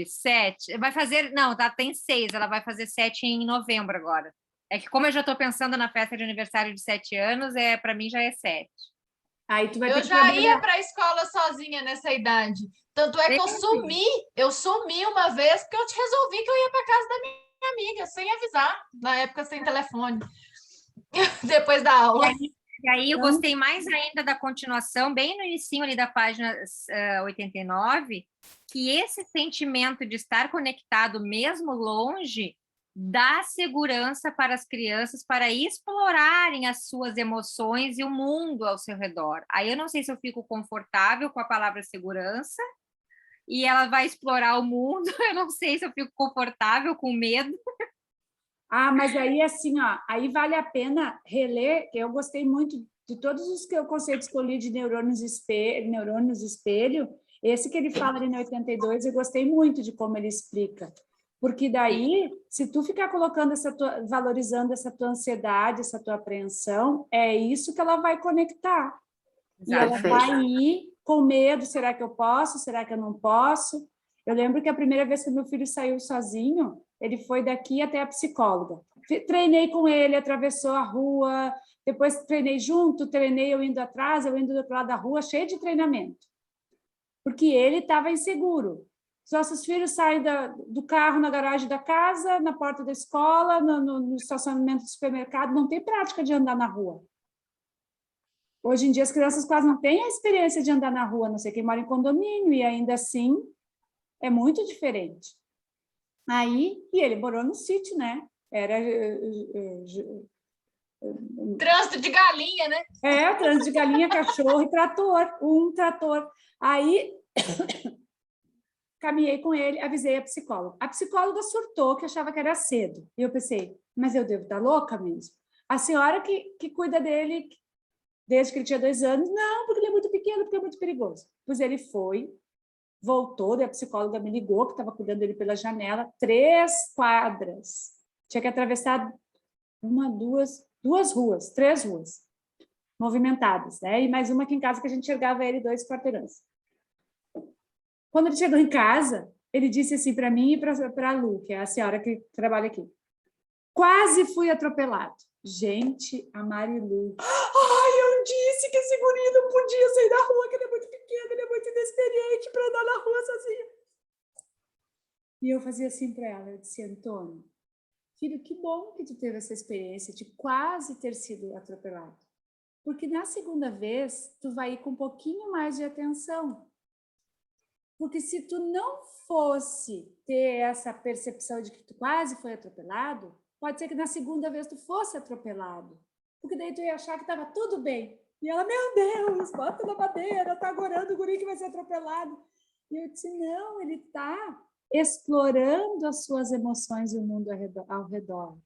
7. Vai fazer... Não, tá, tem 6. Ela vai fazer 7 em novembro agora. É que como eu já estou pensando na festa de aniversário de 7 anos, para mim já é 7. Aí tu vai ter Eu que já trabalhar. ia para a escola sozinha nessa idade. Tanto é que eu sumi uma vez porque eu te resolvi que eu ia para casa da minha amiga, sem avisar, na época sem telefone, depois da aula. E aí eu gostei mais ainda da continuação, bem no início ali da página 89, que esse sentimento de estar conectado mesmo longe dá segurança para as crianças para explorarem as suas emoções e o mundo ao seu redor. Aí eu não sei se eu fico confortável com a palavra segurança e ela vai explorar o mundo, eu não sei se eu fico confortável com medo. Ah, mas aí assim, ó, aí vale a pena reler, que eu gostei muito de todos os conceitos que eu li de neurônios espelho, esse que ele fala ali no 82, eu gostei muito de como ele explica. Porque daí, se tu ficar colocando valorizando essa tua ansiedade, essa tua apreensão, é isso que ela vai conectar. E ela vai ir com medo, será que eu posso? Será que eu não posso? Eu lembro que a primeira vez que meu filho saiu sozinho, ele foi daqui até a psicóloga. Treinei com ele, atravessou a rua, depois treinei junto, treinei eu indo atrás, eu indo do outro lado da rua, cheio de treinamento. Porque ele estava inseguro. Os nossos filhos saem do carro na garagem da casa, na porta da escola, no estacionamento do supermercado, não tem prática de andar na rua. Hoje em dia as crianças quase não têm a experiência de andar na rua, a não sei quem mora em condomínio, e ainda assim é muito diferente. Aí, e ele morou no sítio, né? Era... Trânsito de galinha, né? Trânsito de galinha, cachorro e trator. Um trator. Aí, caminhei com ele, avisei a psicóloga. A psicóloga surtou, que achava que era cedo. E eu pensei, mas eu devo estar louca mesmo? A senhora que cuida dele desde que ele tinha 2 anos, não, porque ele é muito pequeno, porque é muito perigoso. Pois ele foi, voltou, daí a psicóloga me ligou, que estava cuidando dele pela janela, 3 quadras. Tinha que atravessar 3 ruas movimentadas, né? E mais uma aqui em casa que a gente enxergava ele 2 quarteirões. Quando ele chegou em casa, ele disse assim para mim e para a Lu, que é a senhora que trabalha aqui. Quase fui atropelado. Gente, a Marilu. Ai, eu disse que esse guri não podia sair da rua, que ele é muito pequeno, ele é muito inexperiente para andar na rua sozinho. E eu fazia assim para ela, eu disse, Antônio, filho, que bom que tu teve essa experiência de quase ter sido atropelado. Porque na segunda vez, tu vai ir com um pouquinho mais de atenção. Porque se tu não fosse ter essa percepção de que tu quase foi atropelado, pode ser que na segunda vez tu fosse atropelado. Porque daí tu ia achar que estava tudo bem. E ela, meu Deus, bota na madeira, tá agorando o guri que vai ser atropelado. E eu disse, não, ele está explorando as suas emoções e o mundo ao redor.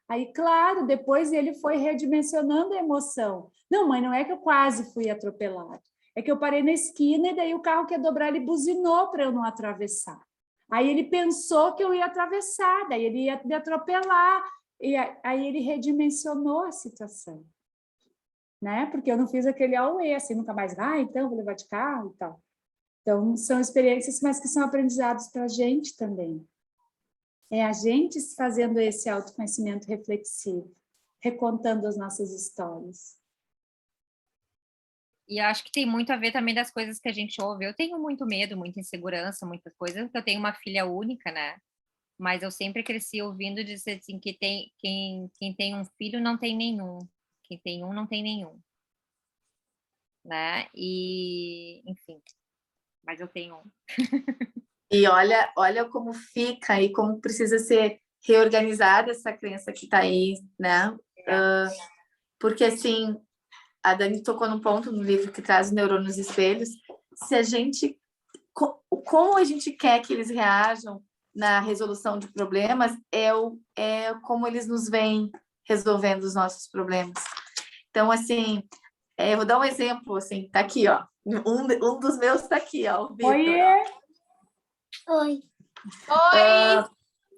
Aí, claro, depois ele foi redimensionando a emoção. Não, mãe, não é que eu quase fui atropelado. É que eu parei na esquina e daí o carro que ia dobrar, ele buzinou para eu não atravessar. Aí ele pensou que eu ia atravessar, daí ele ia me atropelar. E aí ele redimensionou a situação. Né? Porque eu não fiz aquele auê, assim, nunca mais, então vou levar de carro e tal. Então, são experiências, mas que são aprendizados para a gente também. É a gente fazendo esse autoconhecimento reflexivo, recontando as nossas histórias. E acho que tem muito a ver também das coisas que a gente ouve. Eu tenho muito medo, muita insegurança, muitas coisas, porque eu tenho uma filha única, né? Mas eu sempre cresci ouvindo dizer assim, que quem tem um filho não tem nenhum. Quem tem um não tem nenhum. Né? E, enfim, mas eu tenho um. E olha como fica e como precisa ser reorganizada essa crença que está aí, né? Porque, assim, a Dani tocou num ponto no livro que traz os neurônios espelhos. Se a gente... Como a gente quer que eles reajam na resolução de problemas é como eles nos veem resolvendo os nossos problemas. Então, assim, eu vou dar um exemplo, assim, tá aqui, ó. Um dos meus tá aqui, ó, o Vitor. Oi.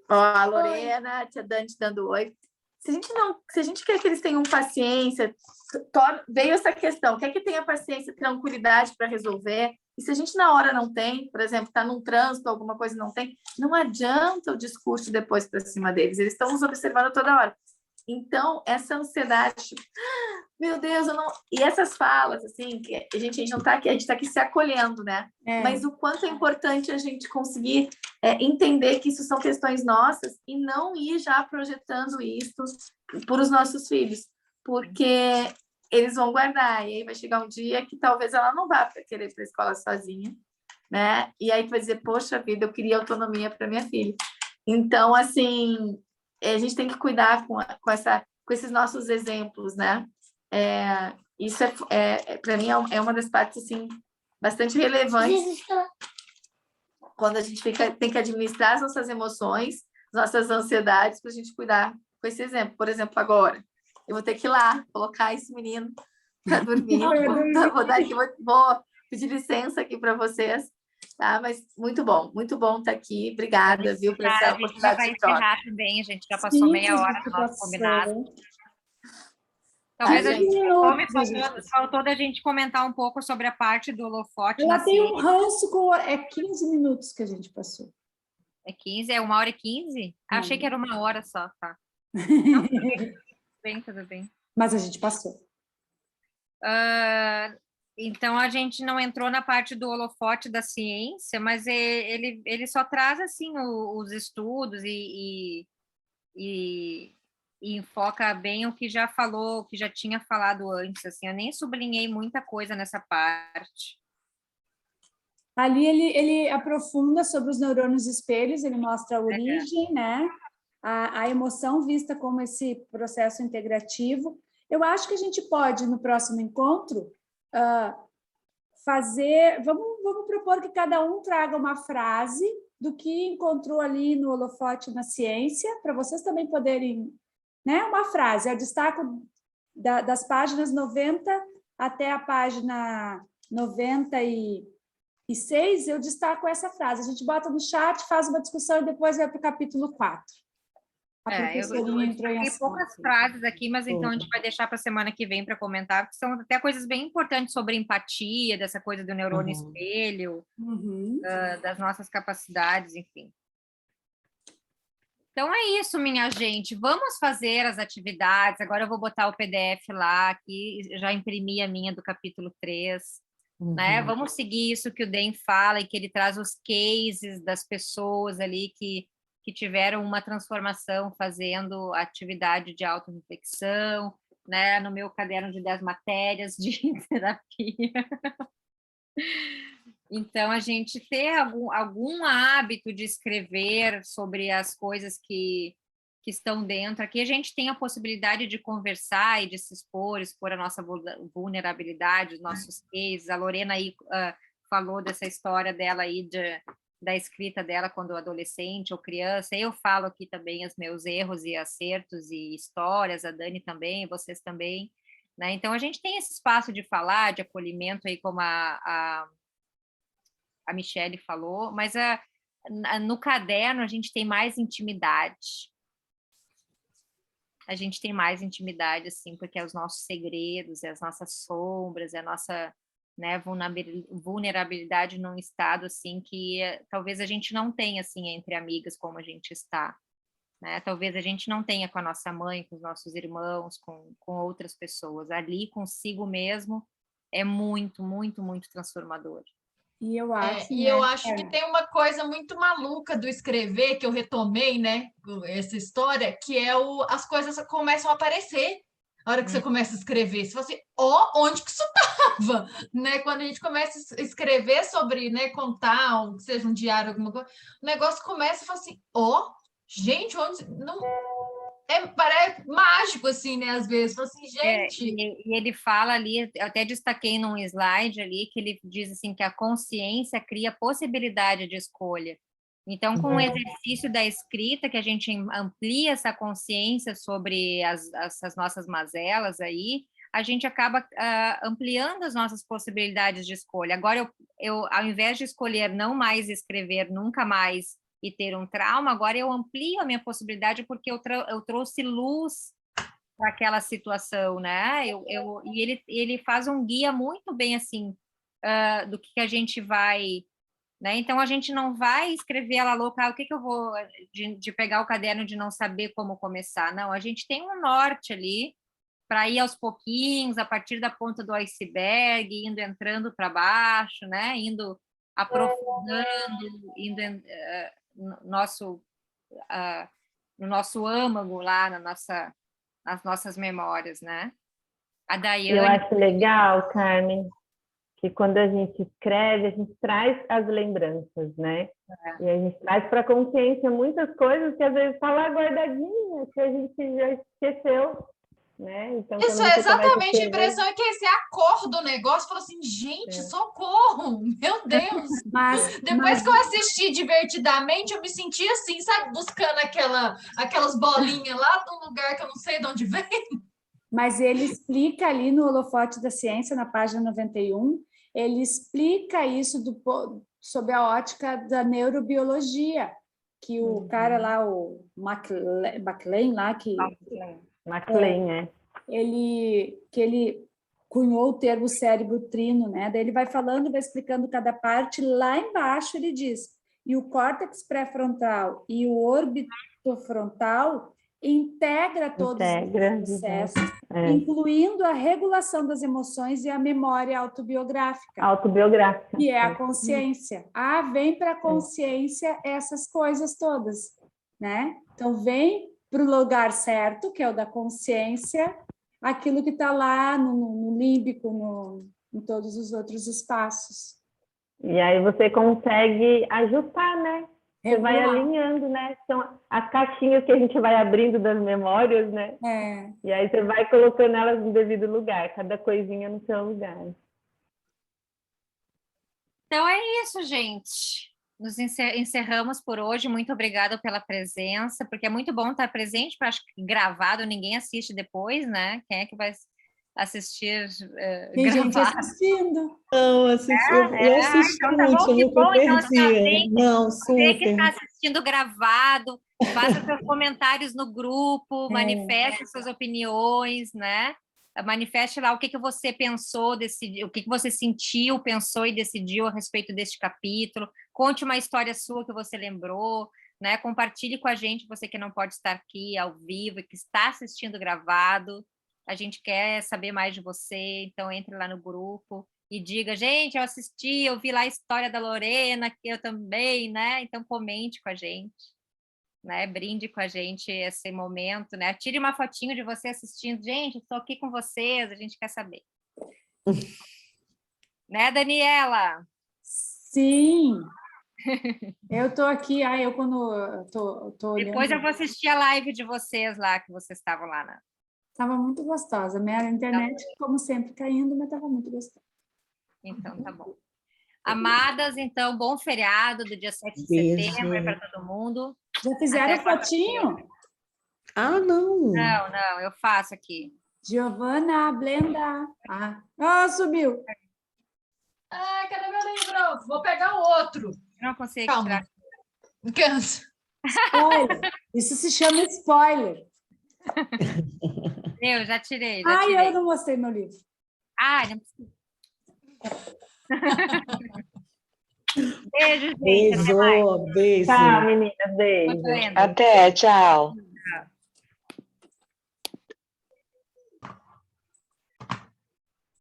Ó, a Lorena, a tia Dani te dando oi. Se a gente quer que eles tenham paciência, veio essa questão, quer que tenha paciência, tranquilidade para resolver, E se a gente na hora não tem, por exemplo, está num trânsito, alguma coisa não tem, não adianta o discurso depois para cima deles, eles estão nos observando toda hora. Então, essa ansiedade, tipo, meu Deus, eu não... E essas falas, assim, que a gente não está aqui, a gente está aqui se acolhendo, né? Mas o quanto é importante a gente conseguir entender que isso são questões nossas e não ir já projetando isso para os nossos filhos, porque eles vão guardar, e aí vai chegar um dia que talvez ela não vá querer ir para a escola sozinha, né? E aí tu vai dizer, poxa vida, eu queria autonomia para minha filha. Então, assim, a gente tem que cuidar com esses nossos exemplos, né? Isso para mim é uma das partes assim bastante relevantes quando a gente tem que administrar as nossas emoções, nossas ansiedades, para a gente cuidar com esse exemplo. Por exemplo, agora eu vou ter que ir lá colocar esse menino para dormir. Vou pedir licença aqui para vocês. Tá, mas muito bom estar aqui. Obrigada, viu, por essa oportunidade de troca. A gente vai encerrar também, a gente já passou meia hora do nosso combinado. Talvez a gente faltou da gente comentar um pouco sobre a parte do holofote. Ela tem um ranço com... É 15 minutos que a gente passou. É 15? É 1h15? Achei que era 1 hora só, tá? Não, tudo bem. Mas a gente passou. Então, a gente não entrou na parte do holofote da ciência, mas ele só traz, assim, os estudos e enfoca bem o que já falou, o que já tinha falado antes, assim. Eu nem sublinhei muita coisa nessa parte. Ali ele aprofunda sobre os neurônios espelhos, ele mostra a origem, né? A emoção vista como esse processo integrativo. Eu acho que a gente pode, no próximo encontro, vamos propor que cada um traga uma frase do que encontrou ali no holofote na ciência, para vocês também poderem, né? Uma frase, eu destaco das páginas 90 até a página 96, eu destaco essa frase. A gente bota no chat, faz uma discussão e depois vai para o capítulo 4. Eu entrou em poucas frases aqui, mas então a gente vai deixar para a semana que vem para comentar, porque são até coisas bem importantes sobre empatia, dessa coisa do neurônio espelho, das nossas capacidades, enfim. Então é isso, minha gente. Vamos fazer as atividades. Agora eu vou botar o PDF lá, aqui, já imprimi a minha do capítulo 3. Né? Vamos seguir isso que o Dan fala e que ele traz os cases das pessoas ali que tiveram uma transformação fazendo atividade de autorreflexão, né? No meu caderno de 10 matérias de terapia. Então, a gente ter algum hábito de escrever sobre as coisas que estão dentro. Aqui a gente tem a possibilidade de conversar e de se expor a nossa vulnerabilidade, os nossos cases. A Lorena aí falou dessa história dela aí, da escrita dela quando adolescente ou criança. Eu falo aqui também os meus erros e acertos e histórias, a Dani também, vocês também, né? Então, a gente tem esse espaço de falar, de acolhimento aí, como a Michele falou, mas no caderno a gente tem mais intimidade. A gente tem mais intimidade, assim, porque é os nossos segredos, é as nossas sombras, é a nossa, né, vulnerabilidade num estado, assim, que talvez a gente não tenha, assim, entre amigas como a gente está, né? Talvez a gente não tenha com a nossa mãe, com os nossos irmãos, com outras pessoas. Ali, consigo mesmo, é muito, muito, muito transformador. E eu acho, eu acho que tem uma coisa muito maluca do escrever, que eu retomei, né, essa história, que é as coisas começam a aparecer. A hora que você começa a escrever, você fala assim, onde que isso estava? Né? Quando a gente começa a escrever sobre, né, contar, ou que seja um diário, alguma coisa, o negócio começa e fala assim, gente, onde... Não... parece mágico, assim, né, às vezes. Fala assim, gente... E ele fala ali, eu até destaquei num slide ali, que ele diz assim, que a consciência cria possibilidade de escolha. Então, com o exercício da escrita, que a gente amplia essa consciência sobre as nossas mazelas aí, a gente acaba ampliando as nossas possibilidades de escolha. Agora, eu ao invés de escolher não mais escrever nunca mais e ter um trauma, agora eu amplio a minha possibilidade porque eu trouxe luz para aquela situação, né? E ele faz um guia muito bem assim, do que a gente vai, né? Então a gente não vai escrever ela louca, o que eu vou de pegar o caderno de não saber como começar. Não, a gente tem um norte ali para ir aos pouquinhos, a partir da ponta do iceberg, indo entrando para baixo, né? Indo aprofundando, indo no nosso âmago lá, nas nossas memórias, né? A Daiane... Eu acho legal, Carmen, que quando a gente escreve, a gente traz as lembranças, né? E a gente traz para a consciência muitas coisas que às vezes está lá guardadinha, que a gente já esqueceu, né? Então, isso é exatamente a impressão, é que esse acordo do negócio, falou assim, gente, socorro, meu Deus. Depois que eu assisti divertidamente, eu me senti assim, sabe, buscando aquelas bolinhas lá de um lugar que eu não sei de onde vem. Mas ele explica ali no Holofote da Ciência, na página 91, ele explica isso sob a ótica da neurobiologia, que o cara lá, o MacLean lá, ele cunhou o termo cérebro trino, né? Daí ele vai falando, vai explicando cada parte. Lá embaixo ele diz, e o córtex pré-frontal e o orbitofrontal integra todos os processos, incluindo a regulação das emoções e a memória autobiográfica. Que é a consciência. Vem para a consciência essas coisas todas, né? Então, vem para o lugar certo, que é o da consciência, aquilo que está lá no límbico, em todos os outros espaços. E aí você consegue ajustar, né? Você vai alinhando, né? São as caixinhas que a gente vai abrindo das memórias, né? E aí você vai colocando elas no devido lugar, cada coisinha no seu lugar. Então é isso, gente. Nos encerramos por hoje. Muito obrigada pela presença, porque é muito bom estar presente, porque acho que gravado ninguém assiste depois, né? Quem é que vai assistir Tem gravado? gente assistindo. Não, eu assisti então tá muito, bom, que nunca bom. Então, perdi. Não, você que super. está assistindo gravado, faça seus comentários no grupo, manifeste suas opiniões, né? Manifeste lá o que você pensou, decidiu, o que você sentiu, pensou e decidiu a respeito deste capítulo. Conte uma história sua que você lembrou, né? Compartilhe com a gente, você que não pode estar aqui ao vivo e que está assistindo gravado. A gente quer saber mais de você, então entre lá no grupo e diga, gente, eu assisti, eu vi lá a história da Lorena, que eu também, né? Então comente com a gente, né? Brinde com a gente esse momento, né? Tire uma fotinho de você assistindo, gente, estou aqui com vocês, a gente quer saber. Né, Daniela? Sim. Eu estou aqui, eu quando estou olhando... Depois eu vou assistir a live de vocês lá, que vocês estavam lá, né? Estava muito gostosa. Minha internet, como sempre, caindo, mas estava muito gostosa. Então, tá bom. Amadas, então, bom feriado do dia 7 de setembro para todo mundo. Já fizeram fotinho? Não. Não, eu faço aqui. Giovana Blenda. Subiu. Cadê meu livro? Vou pegar o outro. Não consigo tirar. Cansa. Spoiler. Isso se chama spoiler. Eu já tirei. Eu não mostrei meu livro. Não precisa. Beijo, gente. Beijo. Tchau, meninas. Beijo. Muito lindo. Até, tchau.